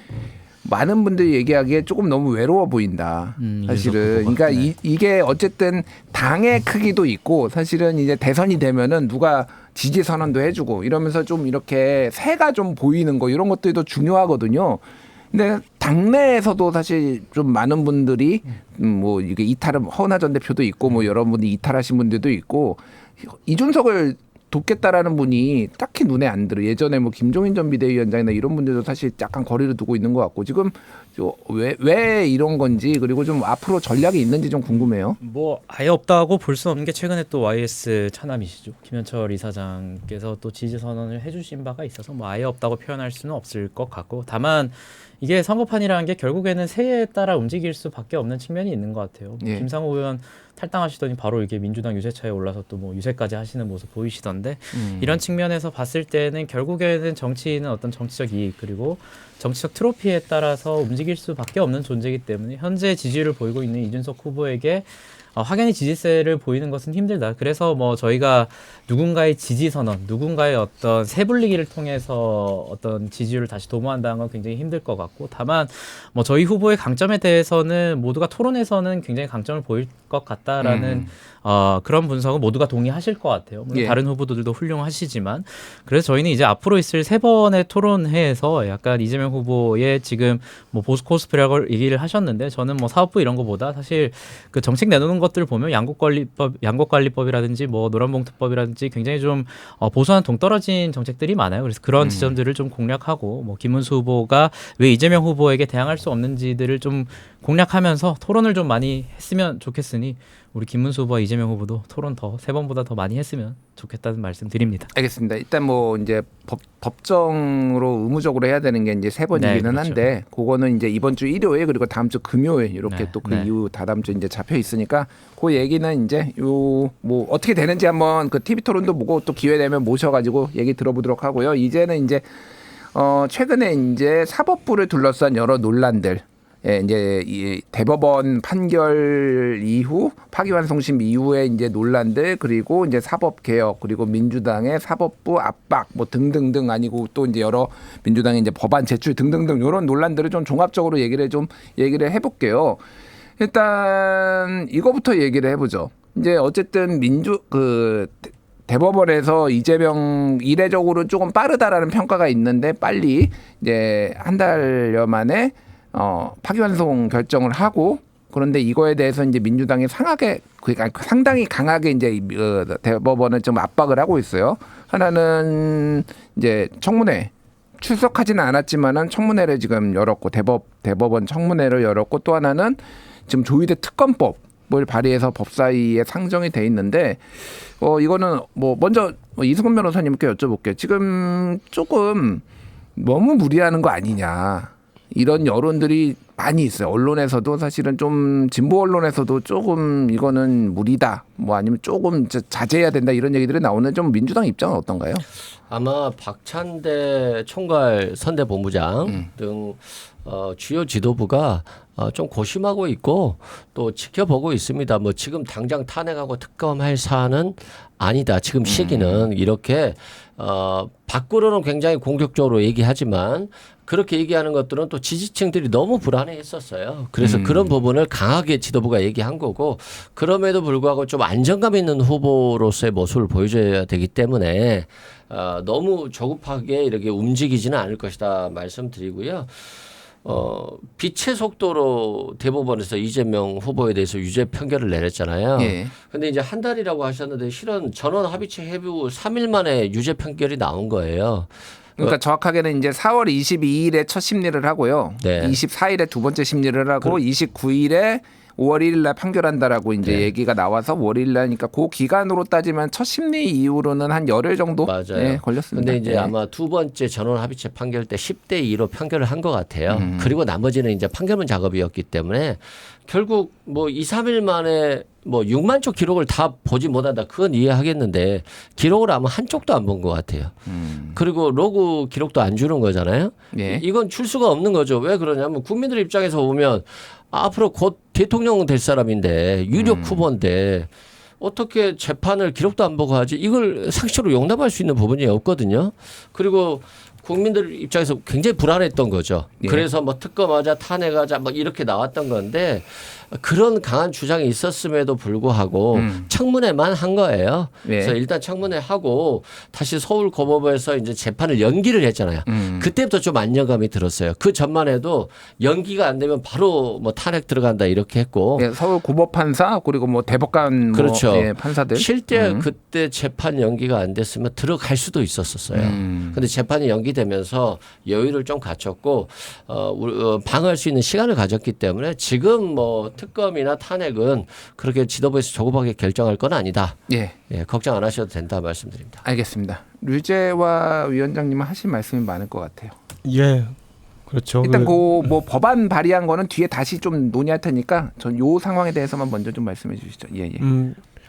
많은 분들이 얘기하기에 조금 너무 외로워 보인다. 사실은. 이준석 후보가. 그러니까 네. 이게 어쨌든 당의 크기도 있고 사실은 이제 대선이 되면은 누가 지지 선언도 해주고 이러면서 좀 이렇게 새가 좀 보이는 거 이런 것들도 중요하거든요. 근데 당내에서도 사실 좀 많은 분들이 뭐 이게 이탈은 허은하 전 대표도 있고 뭐 여러분이 이탈하신 분들도 있고 이준석을 돕겠다라는 분이 딱히 눈에 안 들어. 예전에 뭐 김종인 전 비대위원장이나 이런 분들도 사실 약간 거리를 두고 있는 것 같고 지금 왜 이런 건지 그리고 좀 앞으로 전략이 있는지 좀 궁금해요. 뭐 아예 없다고 볼 수는 없는 게 최근에 또 YS 차남이시죠. 김현철 이사장께서 또 지지 선언을 해주신 바가 있어서 뭐 아예 없다고 표현할 수는 없을 것 같고 다만 이게 선거판이라는 게 결국에는 새에 따라 움직일 수밖에 없는 측면이 있는 것 같아요. 예. 김상호 의원 탈당하시더니 바로 이게 민주당 유세차에 올라서 또 뭐 유세까지 하시는 모습 보이시던데 이런 측면에서 봤을 때는 결국에는 정치인은 어떤 정치적 이익 그리고 정치적 트로피에 따라서 움직일 수밖에 없는 존재이기 때문에 현재 지지율을 보이고 있는 이준석 후보에게 확연히 지지세를 보이는 것은 힘들다. 그래서 뭐 저희가 누군가의 지지 선언, 누군가의 어떤 세불리기를 통해서 어떤 지지율을 다시 도모한다는 건 굉장히 힘들 것 같고 다만 뭐 저희 후보의 강점에 대해서는 모두가 토론에서는 굉장히 강점을 보일 것 같다라는 그런 분석은 모두가 동의하실 것 같아요. 물론 예. 다른 후보들도 훌륭하시지만 그래서 저희는 이제 앞으로 있을 세 번의 토론회에서 약간 이재명 후보의 지금 뭐 보수 코스프레라고 얘기를 하셨는데 저는 뭐 사업부 이런 거보다 사실 그 정책 내놓는 것들을 보면 양곡관리법이라든지 뭐 노란봉투법이라든지 굉장히 좀 보수와는 동떨어진 정책들이 많아요. 그래서 그런 지점들을 좀 공략하고 뭐 김문수 후보가 왜 이재명 후보에게 대항할 수 없는지들을 좀 공략하면서 토론을 좀 많이 했으면 좋겠으니 우리 김문수 후보와 이재명 후보도 토론 세 번보다 더 많이 했으면 좋겠다는 말씀 드립니다. 알겠습니다. 일단 뭐 이제 법정으로 의무적으로 해야 되는 게 이제 세 번이기는 네, 그렇죠. 한데 그거는 이제 이번 주 일요일 그리고 다음 주 금요일 이렇게 네, 또 그 네. 이후 다다음 주 이제 잡혀 있으니까 그 얘기는 이제 요 뭐 어떻게 되는지 한번 그 TV 토론도 보고 또 기회 되면 모셔가지고 얘기 들어보도록 하고요. 이제는 이제 최근에 이제 사법부를 둘러싼 여러 논란들. 예, 이제 이 대법원 판결 이후 파기환송심 이후에 이제 논란들 그리고 이제 사법 개혁 그리고 민주당의 사법부 압박 뭐 등등등 아니고 또 이제 여러 민주당의 이제 법안 제출 등등등 이런 논란들을 좀 종합적으로 얘기를 해볼게요. 일단 이거부터 얘기를 해보죠. 이제 어쨌든 대법원에서 이재명 이례적으로 조금 빠르다라는 평가가 있는데 빨리 이제 한 달여 만에 파기환송 결정을 하고 그런데 이거에 대해서 이제 민주당이 상당히 강하게 이제 대법원을 좀 압박을 하고 있어요. 하나는 이제 청문회 출석하지는 않았지만은 청문회를 지금 열었고 대법원 청문회를 열었고 또 하나는 지금 조희대 특검법을 발의해서 법사위에 상정이 돼 있는데 이거는 뭐 먼저 이승훈 변호사님께 여쭤볼게요. 지금 조금 너무 무리하는 거 아니냐. 이런 여론들이 많이 있어요. 언론에서도 사실은 좀 진보 언론에서도 조금 이거는 무리다. 뭐 아니면 조금 자제해야 된다 이런 얘기들이 나오는 좀 민주당 입장은 어떤가요? 아마 박찬대 총괄 선대본부장 등 주요 지도부가 좀 고심하고 있고 또 지켜보고 있습니다. 뭐 지금 당장 탄핵하고 특검할 사안은 아니다. 지금 시기는 이렇게 밖으로는 굉장히 공격적으로 얘기하지만 그렇게 얘기하는 것들은 또 지지층들이 너무 불안해했었어요. 그래서 그런 부분을 강하게 지도부가 얘기한 거고 그럼에도 불구하고 좀 안정감 있는 후보로서의 모습을 보여줘야 되기 때문에 너무 조급하게 이렇게 움직이지는 않을 것이다 말씀드리고요. 빛의 속도로 대법원에서 이재명 후보에 대해서 유죄 판결을 내렸잖아요. 예. 근데 이제 한 달이라고 하셨는데 실은 전원 합의체 회부 후 3일 만에 유죄 판결이 나온 거예요. 그러니까 정확하게는 이제 4월 22일에 첫 심리를 하고요. 네. 24일에 두 번째 심리를 하고 29일에 5월 1일 날 판결한다라고 이제 네. 얘기가 나와서 5월 1일 날니까 그 기간으로 따지면 첫 심리 이후로는 한 열흘 정도 맞아요. 네, 걸렸습니다. 근데 이제 네. 아마 두 번째 전원 합의체 판결 때 10대 2로 판결을 한 것 같아요. 그리고 나머지는 이제 판결문 작업이었기 때문에 결국 뭐 2, 3일 만에 뭐 6만 쪽 기록을 다 보지 못한다. 그건 이해하겠는데 기록을 아마 한 쪽도 안 본 것 같아요. 그리고 로그 기록도 안 주는 거잖아요. 예. 이건 줄 수가 없는 거죠. 왜 그러냐면 국민들 입장에서 보면 앞으로 곧 대통령 될 사람인데 유력 후보인데 어떻게 재판을 기록도 안 보고 하지? 이걸 상식적으로 용납할 수 있는 부분이 없거든요. 그리고 국민들 입장에서 굉장히 불안했던 거죠. 예. 그래서 뭐 특검하자 탄핵하자 뭐 이렇게 나왔던 건데 그런 강한 주장이 있었음에도 불구하고 청문회만 한 거예요. 예. 그래서 일단 청문회 하고 다시 서울고법에서 이제 재판을 연기를 했잖아요. 그때부터 좀 안정감이 들었어요. 그 전만 해도 연기가 안 되면 바로 뭐 탄핵 들어간다 이렇게 했고 예, 서울 고법 판사 그리고 뭐 대법관 뭐 그렇죠. 예, 판사들 실제 그때 재판 연기가 안 됐으면 들어갈 수도 있었어요. 근데 재판이 연기되면서 여유를 좀 갖췄고 방어할 수 있는 시간을 가졌기 때문에 지금 뭐 특검이나 탄핵은 그렇게 지도부에서 조급하게 결정할 건 아니다. 예. 예, 걱정 안 하셔도 된다 말씀드립니다. 알겠습니다. 류재화 위원장님은 하실 말씀이 많을 것 같아요. 예, 그렇죠. 일단 그 뭐 법안 발의한 거는 뒤에 다시 좀 논의할 테니까 전 요 상황에 대해서만 먼저 좀 말씀해 주시죠. 예, 예.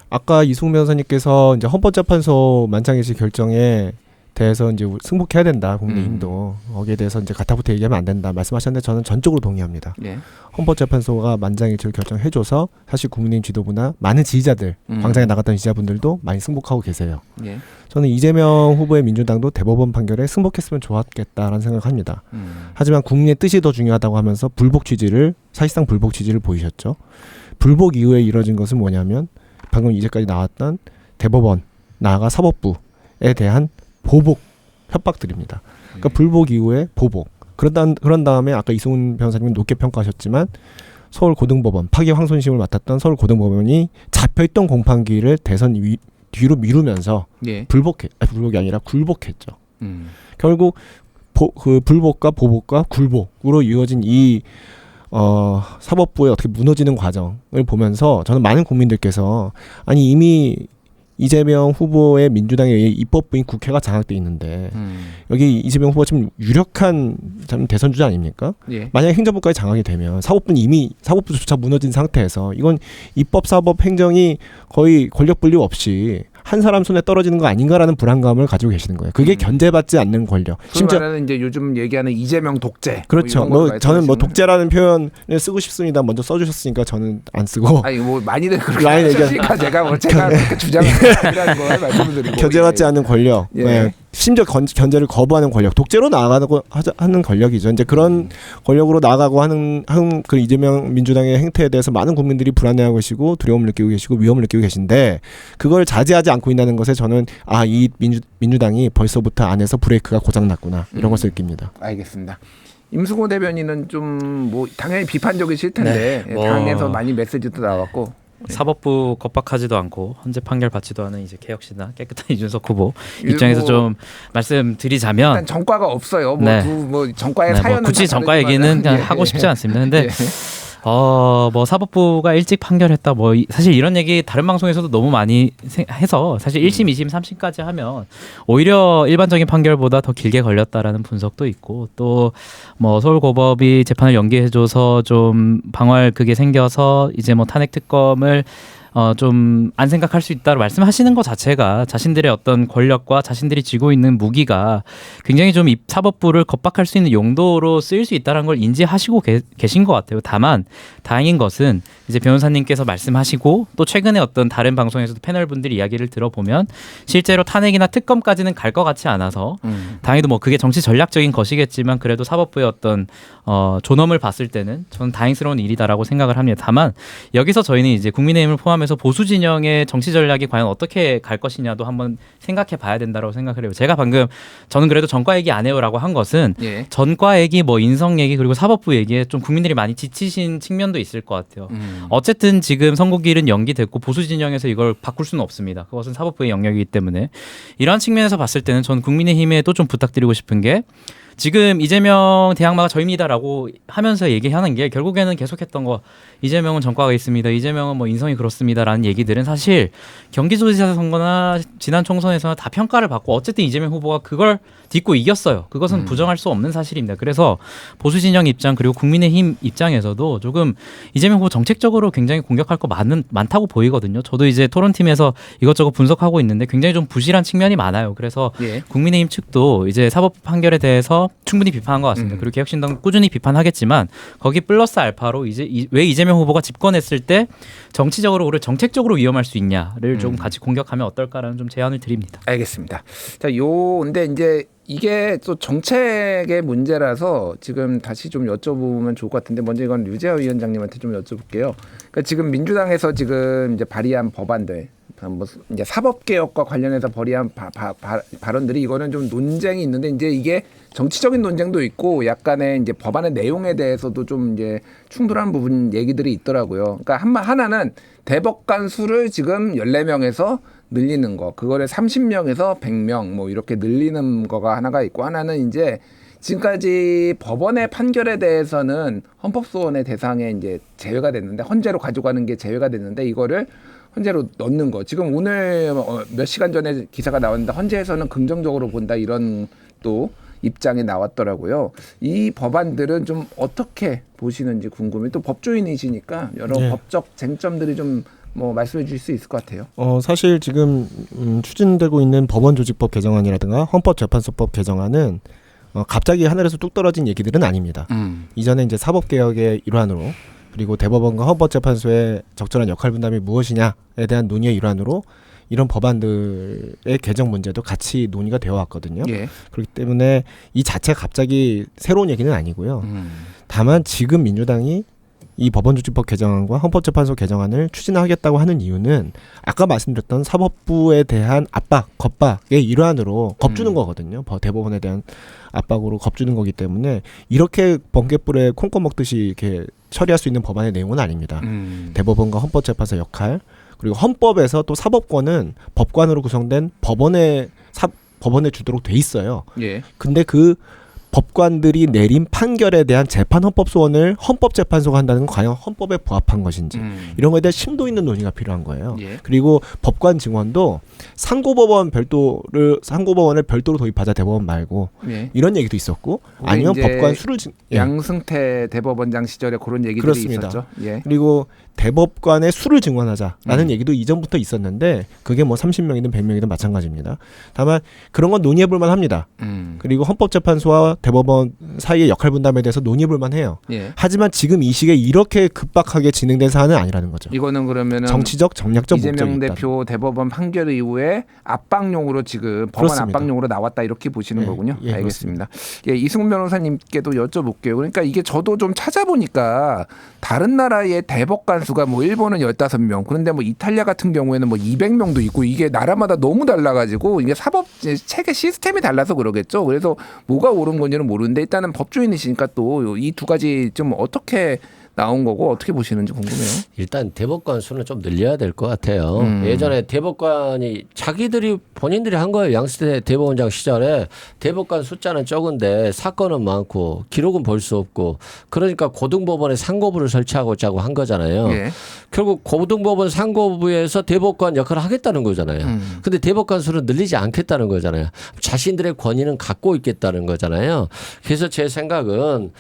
아까 이승우 변호사님께서 이제 헌법재판소 만장일치 결정에 대해서 이제 승복해야 된다 국민의힘도 거기에 대해서 이제 가타부터 얘기하면 안 된다 말씀하셨는데 저는 전적으로 동의합니다. 예. 헌법재판소가 만장일치를 결정해줘서 사실 국민의힘 지도부나 많은 지지자들 광장에 나갔던 지지자분들도 많이 승복하고 계세요. 예. 저는 이재명 후보의 민주당도 대법원 판결에 승복했으면 좋았겠다라는 생각합니다. 하지만 국민의 뜻이 더 중요하다고 하면서 사실상 불복 취지를 보이셨죠. 불복 이후에 이뤄진 것은 뭐냐면 방금 이제까지 나왔던 대법원 나아가 사법부에 대한 보복 협박들입니다. 그러니까 불복 이후에 보복. 그런 다음에 아까 이승훈 변호사님은 높게 평가하셨지만 서울고등법원 파기환송심을 맡았던 서울고등법원이 잡혀있던 공판기를 대선 뒤로 미루면서 예. 불복이 아니라 굴복했죠. 결국 그 불복과 보복과 굴복으로 이어진 이 사법부의 어떻게 무너지는 과정을 보면서 저는 많은 국민들께서 아니 이미 이재명 후보의 민주당에 의해 입법부인 국회가 장악돼 있는데 여기 이재명 후보가 지금 유력한 대선 주자 아닙니까? 예. 만약에 행정부까지 장악이 되면 사법부는 이미 사법부조차 무너진 상태에서 이건 입법, 사법, 행정이 거의 권력 분립 없이 한 사람 손에 떨어지는 거 아닌가라는 불안감을 가지고 계시는 거예요. 그게 견제받지 않는 권력. 심지어 말하는 이제 요즘 얘기하는 이재명 독재. 그렇죠. 뭐 저는 뭐 말씀하시는 독재라는 표현을 쓰고 싶습니다. 먼저 써주셨으니까 저는 안 쓰고. 아니 뭐 많이들 그렇게 많이 하시니까 제가 그렇게 주장하는 걸 말씀드리고 견제받지 않는 권력. 예. 네. 심지어 견제를 거부하는 권력, 독재로 나아가고 하는 권력이죠. 이제 그런 권력으로 나아가고 하는 그 이재명 민주당의 행태에 대해서 많은 국민들이 불안해하고 계시고 두려움을 느끼고 계시고 위험을 느끼고 계신데 그걸 자제하지 않고 있다는 것에 저는 이 민주당이 벌써부터 안에서 브레이크가 고장났구나 이런 것을 느낍니다. 알겠습니다. 임수고 대변인은 좀 뭐 당연히 비판적이실 텐데 네. 당에서 많이 메시지도 나왔고 사법부 겁박하지도 않고 헌재 판결 받지도 않은 이제 개혁신당 깨끗한 이준석 후보 입장에서 좀 말씀드리자면 일단 전과가 없어요. 네. 뭐 전과의 네, 사연은 굳이 전과 얘기는 그냥 하고 싶지 않습니다. 근데 뭐 사법부가 일찍 판결했다 뭐 사실 이런 얘기 다른 방송에서도 너무 많이 해서 사실 1심, 2심, 3심까지 하면 오히려 일반적인 판결보다 더 길게 걸렸다라는 분석도 있고 또 뭐 서울고법이 재판을 연기해줘서 좀 방어할 그게 생겨서 이제 뭐 탄핵 특검을 좀 안 생각할 수 있다고 말씀하시는 것 자체가 자신들의 어떤 권력과 자신들이 쥐고 있는 무기가 굉장히 좀 사법부를 겁박할 수 있는 용도로 쓰일 수 있다는 걸 인지하시고 계신 것 같아요. 다만 다행인 것은 이제 변호사님께서 말씀하시고 또 최근에 어떤 다른 방송에서도 패널 분들이 이야기를 들어보면 실제로 탄핵이나 특검까지는 갈 것 같지 않아서 다행히도 뭐 그게 정치 전략적인 것이겠지만 그래도 사법부의 어떤 존엄을 봤을 때는 저는 다행스러운 일이다라고 생각을 합니다. 다만 여기서 저희는 이제 국민의힘을 포함해서 보수 진영의 정치 전략이 과연 어떻게 갈 것이냐도 한번 생각해 봐야 된다고 생각을 해요. 제가 방금 저는 그래도 전과 얘기 안 해요라고 한 것은 전과 얘기, 뭐 인성 얘기 그리고 사법부 얘기에 좀 국민들이 많이 지치신 측면도 있을 것 같아요. 어쨌든 지금 선고일은 연기됐고 보수 진영에서 이걸 바꿀 수는 없습니다. 그것은 사법부의 영역이기 때문에 이러한 측면에서 봤을 때는 전 국민의힘에도 좀 부탁드리고 싶은 게 지금 이재명 대항마가 저입니다라고 하면서 얘기하는 게 결국에는 계속했던 거 이재명은 전과가 있습니다. 이재명은 뭐 인성이 그렇습니다라는 얘기들은 사실 경기도지사 선거나 지난 총선에서는 다 평가를 받고 어쨌든 이재명 후보가 그걸 딛고 이겼어요. 그것은 부정할 수 없는 사실입니다. 그래서 보수 진영 입장 그리고 국민의힘 입장에서도 조금 이재명 후보 정책적으로 굉장히 공격할 거 많다고 보이거든요. 저도 이제 토론팀에서 이것저것 분석하고 있는데 굉장히 좀 부실한 측면이 많아요. 그래서 국민의힘 측도 이제 사법 판결에 대해서 충분히 비판한 것 같습니다. 그리고 개혁신당 꾸준히 비판하겠지만 거기 플러스 알파로 이제 왜 이재명 후보가 집권했을 때 정치적으로 그리고 정책적으로 위험할 수 있냐를 좀 같이 공격하면 어떨까라는 좀 제안을 드립니다. 알겠습니다. 자, 근데 이제 이게 또 정책의 문제라서 지금 다시 좀 여쭤보면 좋을 것 같은데 먼저 이건 류재하 위원장님한테 좀 여쭤볼게요. 그러니까 지금 민주당에서 지금 이제 발의한 법안들 뭐 이제 사법개혁과 관련해서 발의한 발언들이 이거는 좀 논쟁이 있는데 이제 이게 정치적인 논쟁도 있고 약간의 이제 법안의 내용에 대해서도 좀 이제 충돌한 부분 얘기들이 있더라고요. 그러니까 하나는 대법관 수를 지금 14명에서 늘리는 거, 그거를 30명에서 100명 뭐 이렇게 늘리는 거가 하나가 있고 하나는 이제 지금까지 법원의 판결에 대해서는 헌법소원의 대상에 이제 제외가 됐는데 헌재로 가져가는 게 제외가 됐는데 이거를 헌재로 넣는 거. 지금 오늘 몇 시간 전에 기사가 나왔는데 헌재에서는 긍정적으로 본다 이런 또 입장이 나왔더라고요. 이 법안들은 좀 어떻게 보시는지 궁금해요. 또 법조인이시니까 여러 법적 쟁점들이 좀 뭐 말씀해 주실 수 있을 것 같아요. 사실 지금 추진되고 있는 법원조직법 개정안이라든가 헌법재판소법 개정안은 갑자기 하늘에서 뚝 떨어진 얘기들은 아닙니다. 이전에 이제 사법개혁의 일환으로 그리고 대법원과 헌법재판소의 적절한 역할 분담이 무엇이냐에 대한 논의의 일환으로 이런 법안들의 개정 문제도 같이 논의가 되어 왔거든요. 그렇기 때문에 이 자체가 갑자기 새로운 얘기는 아니고요. 다만 지금 민주당이 이 법원조직법 개정안과 헌법재판소 개정안을 추진하겠다고 하는 이유는 아까 말씀드렸던 사법부에 대한 압박, 겁박의 일환으로 겁주는 거거든요. 대법원에 대한 압박으로 겁주는 거기 때문에 이렇게 번개불에 콩껌 먹듯이 이렇게 처리할 수 있는 법안의 내용은 아닙니다. 대법원과 헌법재판소 역할 그리고 헌법에서 또 사법권은 법관으로 구성된 법원에 주도록 돼 있어요. 근데 그 법관들이 내린 판결에 대한 재판 헌법 소원을 헌법재판소가 한다는 건 과연 헌법에 부합한 것인지 이런 거에 대한 심도 있는 논의가 필요한 거예요. 그리고 법관 증원도 상고법원을 별도로 도입하자 대법원 말고 이런 얘기도 있었고 아니면 법관 수를 양승태 대법원장 시절에 그런 얘기들이 그렇습니다. 있었죠. 그리고 대법관의 수를 증원하자라는 얘기도 이전부터 있었는데 그게 뭐 30명이든 100명이든 마찬가지입니다. 다만 그런 건 논의해볼 만합니다. 그리고 헌법재판소와 대법원 사이의 역할 분담에 대해서 논의해볼 만해요. 하지만 지금 이 시기에 이렇게 급박하게 진행된 사안은 아니라는 거죠. 이거는 그러면은 정치적 정략적 목적이 이재명 있다. 대표 대법원 판결 이후에 압박용으로 지금 법원 그렇습니다. 압박용으로 나왔다 이렇게 보시는 거군요. 알겠습니다. 이승훈 변호사님께도 여쭤볼게요. 그러니까 이게 저도 좀 찾아보니까 다른 나라의 대법관 수가 뭐 일본은 15명, 그런데 뭐 이탈리아 같은 경우에는 뭐 200명도 있고 이게 나라마다 너무 달라가지고 이게 사법 체계 시스템이 달라서 그러겠죠. 그래서 뭐가 옳은 건지는 모르는데 일단은 법조인이시니까 또 이 두 가지 좀 어떻게 나온 거고 어떻게 보시는지 궁금해요. 일단 대법관 수는 좀 늘려야 될 것 같아요. 예전에 대법관이 자기들이 본인들이 한 거예요. 양승태 대법원장 시절에 대법관 숫자는 적은데 사건은 많고 기록은 볼 수 없고 그러니까 고등법원에 상고부를 설치하고자 한 거잖아요. 예. 결국 고등법원 상고부에서 대법관 역할을 하겠다는 거잖아요. 근데 대법관 수를 늘리지 않겠다는 거잖아요. 자신들의 권위는 갖고 있겠다는 거잖아요. 그래서 제 생각은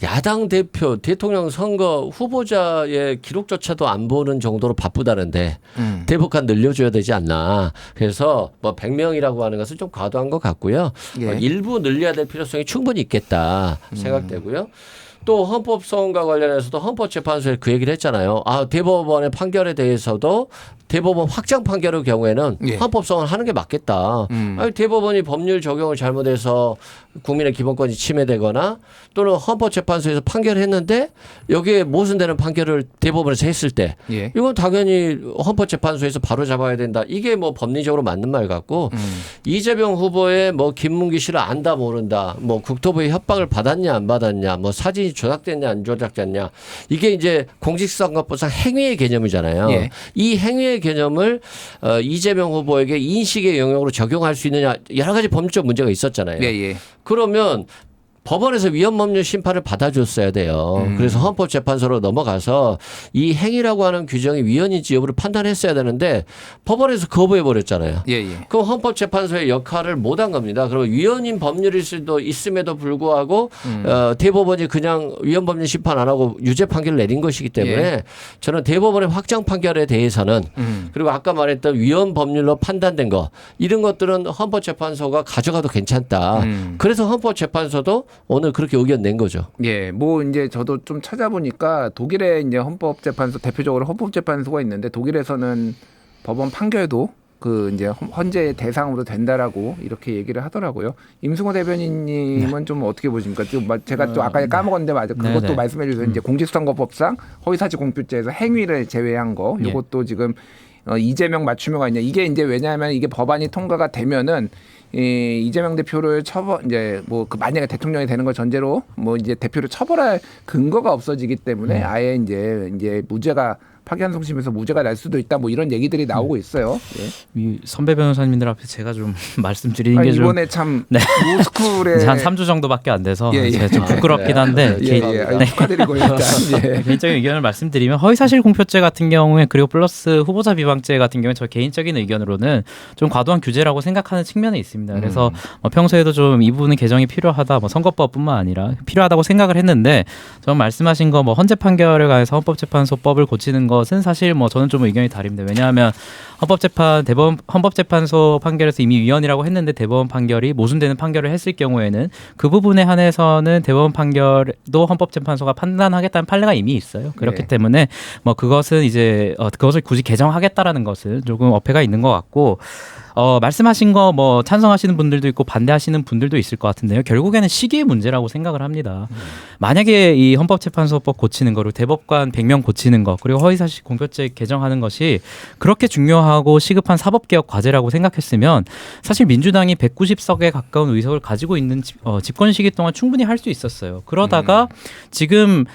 야당 대표 대통령 선거 후보자의 기록조차도 안 보는 정도로 바쁘다는데 대법관 늘려줘야 되지 않나. 그래서 뭐 100명이라고 하는 것은 좀 과도한 것 같고요. 예. 일부 늘려야 될 필요성이 충분히 있겠다 생각되고요. 또 헌법소원과 관련해서도 헌법재판소에 그 얘기를 했잖아요. 아, 대법원의 판결에 대해서도 대법원 확장 판결의 경우에는 예. 헌법소원 하는 게 맞겠다. 아니, 대법원이 법률 적용을 잘못해서 국민의 기본권이 침해되거나 또는 헌법재판소에서 판결을 했는데 여기에 모순되는 판결을 대법원에서 했을 때 예. 이건 당연히 헌법재판소에서 바로 잡아야 된다. 이게 뭐 법리적으로 맞는 말 같고 이재명 후보의 뭐 김문기 씨를 안다 모른다. 뭐 국토부의 협박을 받았냐 안 받았냐. 뭐 사진이 조작됐냐 안 조작됐냐. 이게 이제 공직선거법상 행위의 개념이잖아요. 예. 이 행위의 개념을 이재명 후보에게 인식의 영역으로 적용할 수 있느냐 여러 가지 법률적 문제가 있었잖아요. 예, 예. 그러면 법원에서 위헌법률 심판을 받아줬어야 돼요. 그래서 헌법재판소로 넘어가서 이 행위라고 하는 규정이 위헌인지 여부를 판단했어야 되는데 법원에서 거부해 버렸잖아요. 예, 예. 그럼 헌법재판소의 역할을 못한 겁니다. 그리고 위헌인 법률일 수도 있음에도 불구하고 대법원이 그냥 위헌법률 심판 안 하고 유죄 판결을 내린 것이기 때문에 예. 저는 대법원의 확정 판결에 대해서는 그리고 아까 말했던 위헌 법률로 판단된 거 이런 것들은 헌법재판소가 가져가도 괜찮다. 그래서 헌법재판소도 오늘 그렇게 의견 낸 거죠. 예, 뭐 이제 저도 좀 찾아보니까 독일에 이제 헌법재판소 대표적으로 헌법재판소가 있는데 독일에서는 법원 판결도 그 이제 헌재 대상으로 된다라고 이렇게 얘기를 하더라고요. 임승호 대변인님은 좀 어떻게 보십니까? 좀 제가 또 아까 까먹었는데 맞아 그것도 네네. 말씀해 주세요. 이제 공직선거법상 허위사실 공표죄에서 행위를 제외한 거 이것도 지금 이재명 맞춤형가 있냐 이게 이제 왜냐하면 이게 법안이 통과가 되면은 이재명 대표를 처벌 이제 뭐 그 만약에 대통령이 되는 걸 전제로 뭐 이제 대표를 처벌할 근거가 없어지기 때문에 아예 이제 무죄가 파기환송심에서 무죄가 날 수도 있다 뭐 이런 얘기들이 나오고 있어요. 예. 이 선배 변호사님들 앞에 제가 좀 말씀드리는 아, 게 좀 이번에 참 네. 로스쿨에 한 3주 정도밖에 안 돼서 예, 예. 제가 좀 부끄럽긴 한데 예, 예. 아유, 축하드리고 일단 예. 개인적인 의견을 말씀드리면 허위사실 공표죄 같은 경우에 그리고 플러스 후보자 비방죄 같은 경우에 저 개인적인 의견으로는 좀 과도한 규제라고 생각하는 측면이 있습니다. 그래서 평소에도 좀 이 부분은 개정이 필요하다. 뭐 선거법뿐만 아니라 필요하다고 생각을 했는데 전 말씀하신 거 뭐 헌재 판결에 관해서 헌법재판소법을 고치는 것은 사실 뭐 저는 좀 의견이 다릅니다. 왜냐하면 헌법재판소 판결에서 이미 위헌이라고 했는데 대법원 판결이 모순되는 판결을 했을 경우에는 그 부분에 한해서는 대법원 판결도 헌법재판소가 판단하겠다는 판례가 이미 있어요. 그렇기 네. 때문에 뭐 그것은 이제 그것을 굳이 개정하겠다라는 것은 조금 어폐가 있는 것 같고 말씀하신 거 뭐 찬성하시는 분들도 있고 반대하시는 분들도 있을 것 같은데요. 결국에는 시기의 문제라고 생각을 합니다. 만약에 이 헌법재판소법 고치는 거로 대법관 100명 고치는 거 그리고 허위사실 공표죄 개정하는 것이 그렇게 중요하고 시급한 사법개혁 과제라고 생각했으면 사실 민주당이 190석에 가까운 의석을 가지고 있는 집권 시기 동안 충분히 할 수 있었어요. 그러다가 지금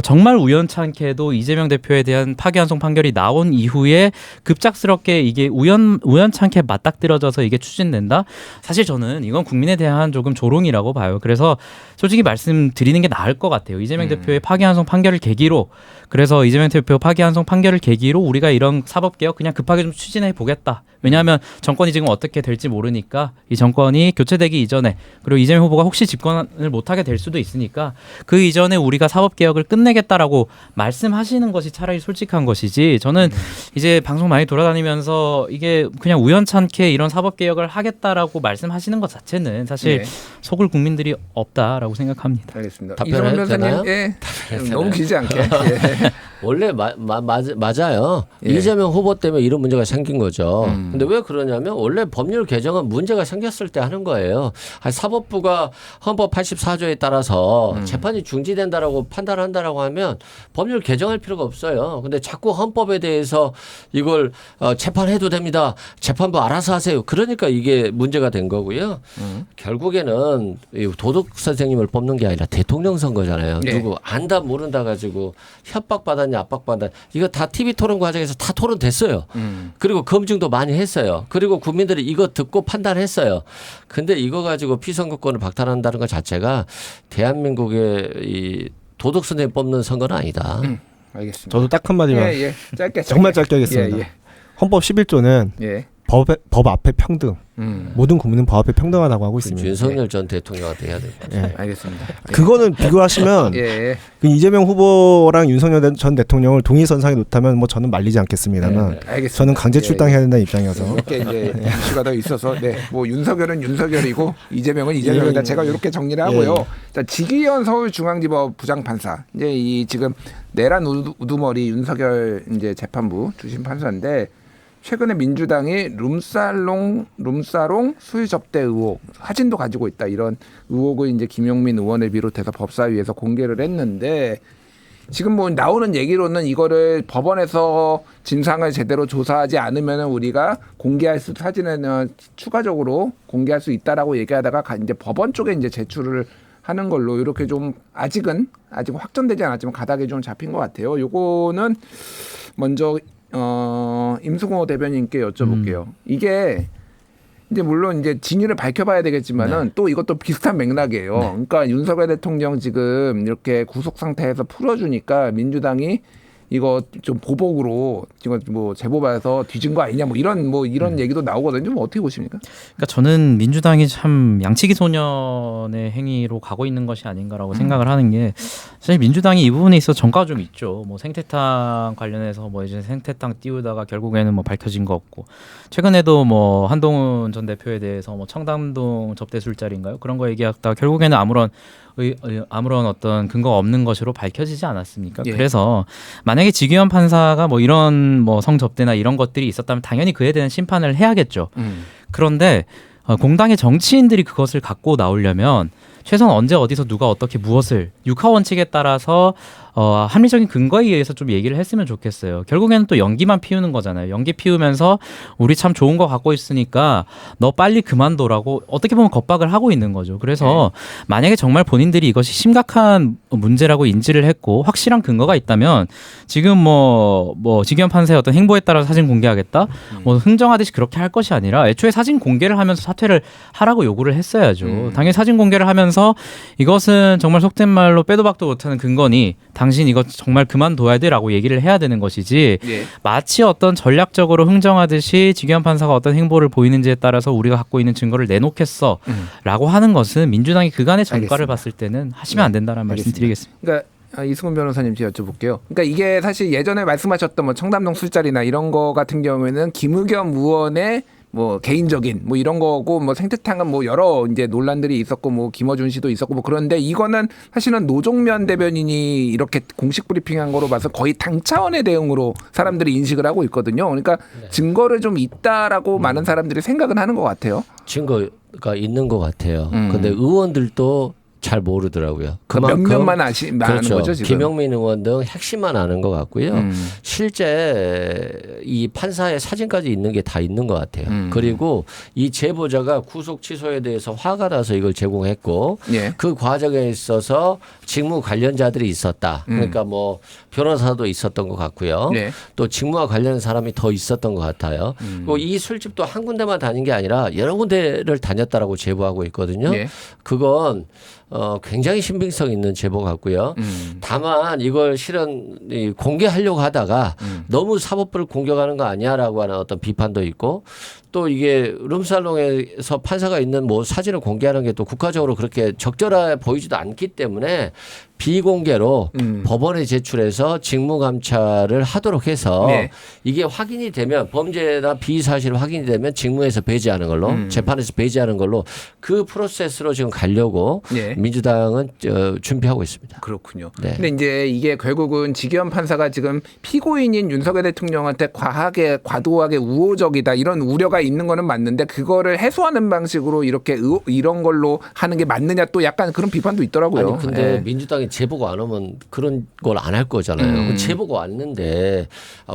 정말 우연찮게도 이재명 대표에 대한 파기환송 판결이 나온 이후에 급작스럽게 이게 우연찮게 맞닥뜨려져서 이게 추진된다? 사실 저는 이건 국민에 대한 조금 조롱이라고 봐요. 그래서 솔직히 말씀드리는 게 나을 것 같아요. 이재명 대표의 파기환송 판결을 계기로 그래서 이재명 대표 파기환송 판결을 계기로 우리가 이런 사법개혁 그냥 급하게 좀 추진해 보겠다. 왜냐하면 정권이 지금 어떻게 될지 모르니까 이 정권이 교체되기 이전에 그리고 이재명 후보가 혹시 집권을 못하게 될 수도 있으니까 그 이전에 우리가 사법개혁을 끝내겠다라고 말씀하시는 것이 차라리 솔직한 것이지 저는 이제 방송 많이 돌아다니면서 이게 그냥 우연찮게 이런 사법개혁을 하겠다라고 말씀하시는 것 자체는 사실 예. 속을 국민들이 없다라고 생각합니다. 알겠습니다. 답변해도 이성훈 변호사님, 되나요? 예. 너무 길지 않게. 예. 원래 맞아요. 예. 이재명 후보 때문에 이런 문제가 생긴 거죠. 근데 왜 그러냐면 원래 법률 개정은 문제가 생겼을 때 하는 거예요. 사법부가 헌법 84조에 따라서 재판이 중지된다라고 판단한다라고 하면 법률 개정할 필요가 없어요. 근데 자꾸 헌법에 대해서 이걸 재판해도 됩니다. 재판부 알아서 하세요. 그러니까 이게 문제가 된 거고요. 결국에는 이 도덕 선생님을 뽑는 게 아니라 대통령 선거잖아요. 네. 누구 안다 모른다 가지고 협박받았냐 압박받았냐 이거 다 TV 토론 과정에서 다 토론됐어요. 그리고 검증도 많이 했어요. 그리고 국민들이 이거 듣고 판단했어요. 근데 이거 가지고 피선거권을 박탈한다는 것 자체가 대한민국의 이 도덕 선생님 뽑는 선거는 아니다. 알겠습니다. 저도 딱 한마디만 예. 짧게. 정말 짧게 하겠습니다. 예. 헌법 11조는 예. 법 앞에 평등. 모든 국민은 법 앞에 평등하다고 하고 있습니다. 윤석열 전 대통령한테 해야 됩니다. 예. 알겠습니다. 그거는 비교하시면 예. 그 이재명 후보랑 윤석열 전 대통령을 동일선상에 놓다면 뭐 저는 말리지 않겠습니다만 알겠습니다. 저는 강제 출당해야 된다는 입장이어서 이렇게 이제 이슈가 더 있어서 뭐 윤석열은 윤석열이고 이재명은 이재명이다. 제가 이렇게 정리를 하고요. 자, 지기현 서울중앙지법 부장판사 이제 이 지금 내란 우두머리 윤석열 이제 재판부 주심 판사인데 최근에 민주당이 룸사롱 수의 접대 의혹 사진도 가지고 있다 이런 의혹을 이제 김용민 의원을 비롯해서 법사위에서 공개를 했는데. 지금 뭐 나오는 얘기로는 이거를 법원에서 진상을 제대로 조사하지 않으면 우리가 공개할 수 사진에는 추가적으로 공개할 수 있다라고 얘기하다가 이제 법원 쪽에 이제 제출을 하는 걸로 이렇게 좀 아직 확정되지 않았지만 가닥이 좀 잡힌 것 같아요. 요거는 먼저 임승호 대변인께 여쭤볼게요. 이게 이제 물론 이제 진위를 밝혀봐야 되겠지만은 또 이것도 비슷한 맥락이에요. 그러니까 윤석열 대통령 지금 이렇게 구속 상태에서 풀어주니까 민주당이 이거 좀 보복으로 지금 뭐 제보받아서 뒤진 거 아니냐 뭐 이런 얘기도 나오거든요. 뭐 어떻게 보십니까? 그러니까 저는 민주당이 참 양치기 소년의 행위로 가고 있는 것이 아닌가라고 생각을 하는 게 사실 민주당이 이 부분에 있어 전과가 좀 있죠. 뭐 생태탕 관련해서 뭐 이제 생태탕 띄우다가 결국에는 뭐 밝혀진 거 없고 최근에도 뭐 한동훈 전 대표에 대해서 뭐 청담동 접대 술자리인가요? 그런 거 얘기하다가 결국에는 아무런 어떤 근거가 없는 것으로 밝혀지지 않았습니까? 예. 그래서 만약에 지기현 판사가 뭐 이런 뭐 성접대나 이런 것들이 있었다면 당연히 그에 대한 심판을 해야겠죠. 그런데 공당의 정치인들이 그것을 갖고 나오려면 최소한 언제 어디서 누가 어떻게 무엇을 육하 원칙에 따라서 합리적인 근거에 의해서 좀 얘기를 했으면 좋겠어요. 결국에는 또 연기만 피우는 거잖아요. 연기 피우면서 우리 참 좋은 거 갖고 있으니까 너 빨리 그만둬라고 어떻게 보면 겁박을 하고 있는 거죠. 그래서 만약에 정말 본인들이 이것이 심각한 문제라고 인지를 했고 확실한 근거가 있다면 지금 뭐 지기현 판사의 어떤 행보에 따라서 사진 공개하겠다 뭐 흥정하듯이 그렇게 할 것이 아니라 애초에 사진 공개를 하면서 사퇴를 하라고 요구를 했어야죠. 당연히 사진 공개를 하면서 이것은 정말 속된 말로 빼도 박도 못하는 근거니 당신 이거 정말 그만둬야 돼라고 얘기를 해야 되는 것이지 마치 어떤 전략적으로 흥정하듯이 지기현 판사가 어떤 행보를 보이는지에 따라서 우리가 갖고 있는 증거를 내놓겠어 라고 하는 것은 민주당이 그간의 전과를 알겠습니다. 봤을 때는 하시면 안 된다는 말씀 드리겠습니다. 그러니까 이승훈 변호사님 제가 여쭤볼게요. 그러니까 이게 사실 예전에 말씀하셨던 뭐 청담동 술자리나 이런 거 같은 경우에는 김의겸 의원의 뭐 개인적인 뭐 이런 거고 뭐 생태탕은 뭐 여러 이제 논란들이 있었고 뭐 김어준 씨도 있었고 뭐 그런데 이거는 사실은 노종면 대변인이 이렇게 공식 브리핑한 거로 봐서 거의 당 차원의 대응으로 사람들이 인식을 하고 있거든요. 그러니까 증거를 좀 있다라고 많은 사람들이 생각은 하는 것 같아요. 증거가 있는 것 같아요. 근데 의원들도 잘 모르더라고요. 몇몇만 아는 그렇죠. 거죠 지금. 김용민 의원 등 핵심만 아는 것 같고요. 실제 이 판사의 사진까지 있는 게 다 있는 것 같아요. 그리고 이 제보자가 구속 취소에 대해서 화가 나서 이걸 제공했고 그 과정에 있어서 직무 관련자들이 있었다. 그러니까 뭐 변호사도 있었던 것 같고요. 또 직무와 관련된 사람이 더 있었던 것 같아요. 그리고 이 술집도 한 군데만 다닌 게 아니라 여러 군데를 다녔다라고 제보하고 있거든요. 그건 굉장히 신빙성 있는 제보 같고요. 다만 이걸 실은 공개하려고 하다가 너무 사법부를 공격하는 거 아니야라고 하는 어떤 비판도 있고 또 이게 룸살롱에서 판사가 있는 뭐 사진을 공개하는 게 또 국가적으로 그렇게 적절해 보이지도 않기 때문에 비공개로 법원에 제출해서 직무감찰을 하도록 해서 네. 이게 확인이 되면 범죄나 비사실 확인이 되면 직무에서 배제하는 걸로 재판에서 배제하는 걸로 그 프로세스로 지금 가려고 네. 민주당은 준비하고 있습니다. 그렇군요. 네. 근데 이제 이게 결국은 지기현 판사가 지금 피고인인 윤석열 대통령한테 과도하게 우호적이다 이런 우려가 있는 거는 맞는데 그거를 해소하는 방식으로 이렇게 이런 걸로 하는 게 맞느냐 또 약간 그런 비판도 있더라고요. 아니 근데 예. 민주당이 제보가 안 오면 그런 걸 안 할 거잖아요. 제보가 왔는데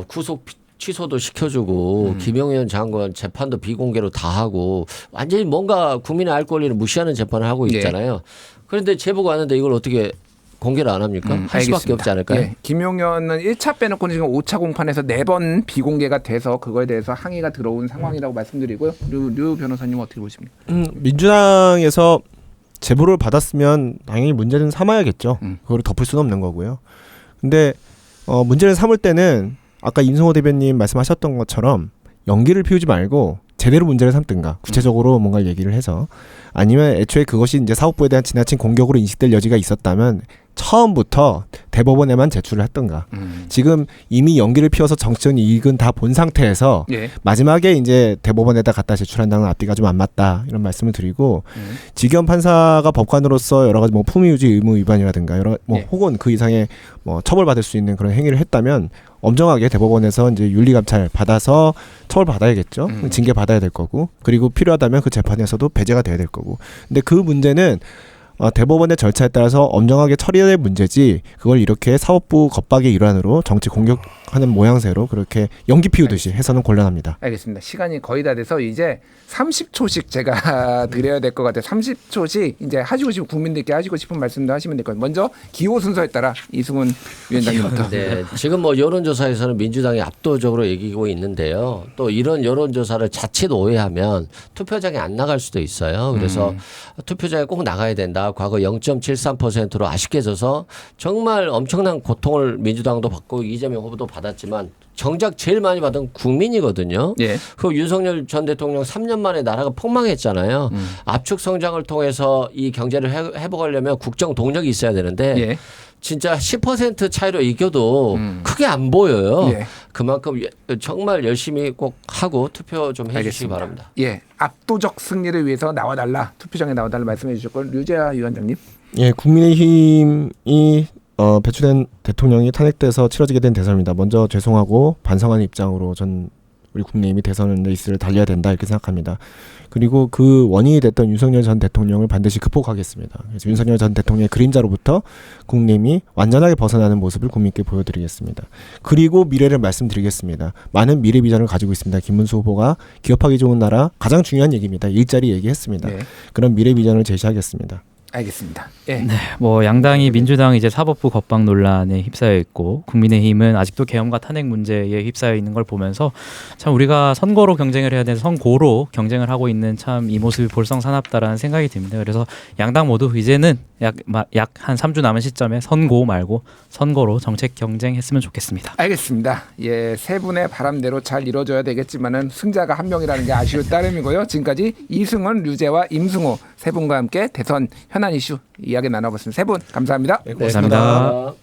구속 취소도 시켜주고 김용현 장관 재판도 비공개로 다 하고 완전히 뭔가 국민의 알 권리를 무시하는 재판을 하고 있잖아요. 그런데 제보가 왔는데 이걸 어떻게 공개를 안 합니까? 할 수밖에 알겠습니다. 없지 않을까요? 예. 김용현은 1차 빼놓고는 지금 5차 공판에서 4번 비공개가 돼서 그거에 대해서 항의가 들어온 상황이라고 말씀드리고요. 류 변호사님 어떻게 보십니까? 민주당에서 제보를 받았으면 당연히 문제는 삼아야겠죠. 그거를 덮을 수는 없는 거고요. 근데 문제를 삼을 때는 아까 임승호 대변인 말씀하셨던 것처럼 연기를 피우지 말고 제대로 문제를 삼든가 구체적으로 뭔가 얘기를 해서 아니면 애초에 그것이 이제 사법부에 대한 지나친 공격으로 인식될 여지가 있었다면 처음부터 대법원에만 제출을 했던가. 지금 이미 연기를 피워서 정치적 이익은 다 본 상태에서 예. 마지막에 이제 대법원에다 갖다 제출한다는 앞뒤가 좀 안 맞다 이런 말씀을 드리고 지기현 판사가 법관으로서 여러 가지 뭐 품위유지 의무 위반이라든가 여러 뭐 예. 혹은 그 이상의 뭐 처벌받을 수 있는 그런 행위를 했다면 엄정하게 대법원에서 이제 윤리감찰 받아서 처벌받아야겠죠. 징계 받아야 될 거고 그리고 필요하다면 그 재판에서도 배제가 돼야 될 거고. 근데 그 문제는 대법원의 절차에 따라서 엄정하게 처리될 문제지 그걸 이렇게 사법부 겁박의 일환으로 정치 공격하는 모양새로 그렇게 연기 피우듯이 해서는 곤란합니다. 알겠습니다. 시간이 거의 다 돼서 이제 30초씩 제가 드려야 될 것 같아요. 30초씩 이제 하시고 싶은 국민들께 하시고 싶은 말씀도 하시면 될 것 같아요. 먼저 기호 순서에 따라 이승훈 위원장님부터. 네, 지금 뭐 여론조사에서는 민주당이 압도적으로 이기고 있는데요. 또 이런 여론조사를 자칫 오해하면 투표장에 안 나갈 수도 있어요. 그래서 투표장에 꼭 나가야 된다. 과거 0.73%로 아쉽게 져서 정말 엄청난 고통을 민주당도 받고 이재명 후보도 받았지만 정작 제일 많이 받은 국민이거든요. 예. 그 윤석열 전 대통령 3년 만에 나라가 폭망했잖아요. 압축 성장을 통해서 이 경제를 회복하려면 국정 동력이 있어야 되는데 예. 진짜 10% 차이로 이겨도 크게 안 보여요. 예. 그만큼 정말 열심히 꼭 하고 투표 좀 해주시기 알겠습니다. 바랍니다. 예, 압도적 승리를 위해서 나와달라 투표장에 나와달라 말씀해 주셨고 류재하 위원장님. 예, 국민의힘이 배출된 대통령이 탄핵돼서 치러지게 된 대선입니다. 먼저 죄송하고 반성하는 입장으로 전 우리 국민의힘이 대선 레이스를 달려야 된다 이렇게 생각합니다. 그리고 그 원인이 됐던 윤석열 전 대통령을 반드시 극복하겠습니다. 그래서 윤석열 전 대통령의 그림자로부터 국민의힘이 완전하게 벗어나는 모습을 국민께 보여드리겠습니다. 그리고 미래를 말씀드리겠습니다. 많은 미래 비전을 가지고 있습니다. 김문수 후보가 기업하기 좋은 나라 가장 중요한 얘기입니다. 일자리 얘기했습니다. 네. 그런 미래 비전을 제시하겠습니다. 알겠습니다. 예. 뭐 양당이 민주당 이제 사법부 겁박 논란에 휩싸여 있고 국민의힘은 아직도 계엄과 탄핵 문제에 휩싸여 있는 걸 보면서 참 우리가 선거로 경쟁을 해야 되는 선고로 경쟁을 하고 있는 참 이 모습이 볼썽사납다라는 생각이 듭니다. 그래서 양당 모두 이제는 약 한 3주 남은 시점에 선고 말고 선거로 정책 경쟁했으면 좋겠습니다. 알겠습니다. 예, 세 분의 바람대로 잘 이루어져야 되겠지만은 승자가 한 명이라는 게 아쉬울 따름이고요. 지금까지 이승훈, 류재와 임승호 세 분과 함께 대선 현안 이슈 이야기 나눠봤습니다. 세 분 감사합니다. 네, 감사합니다.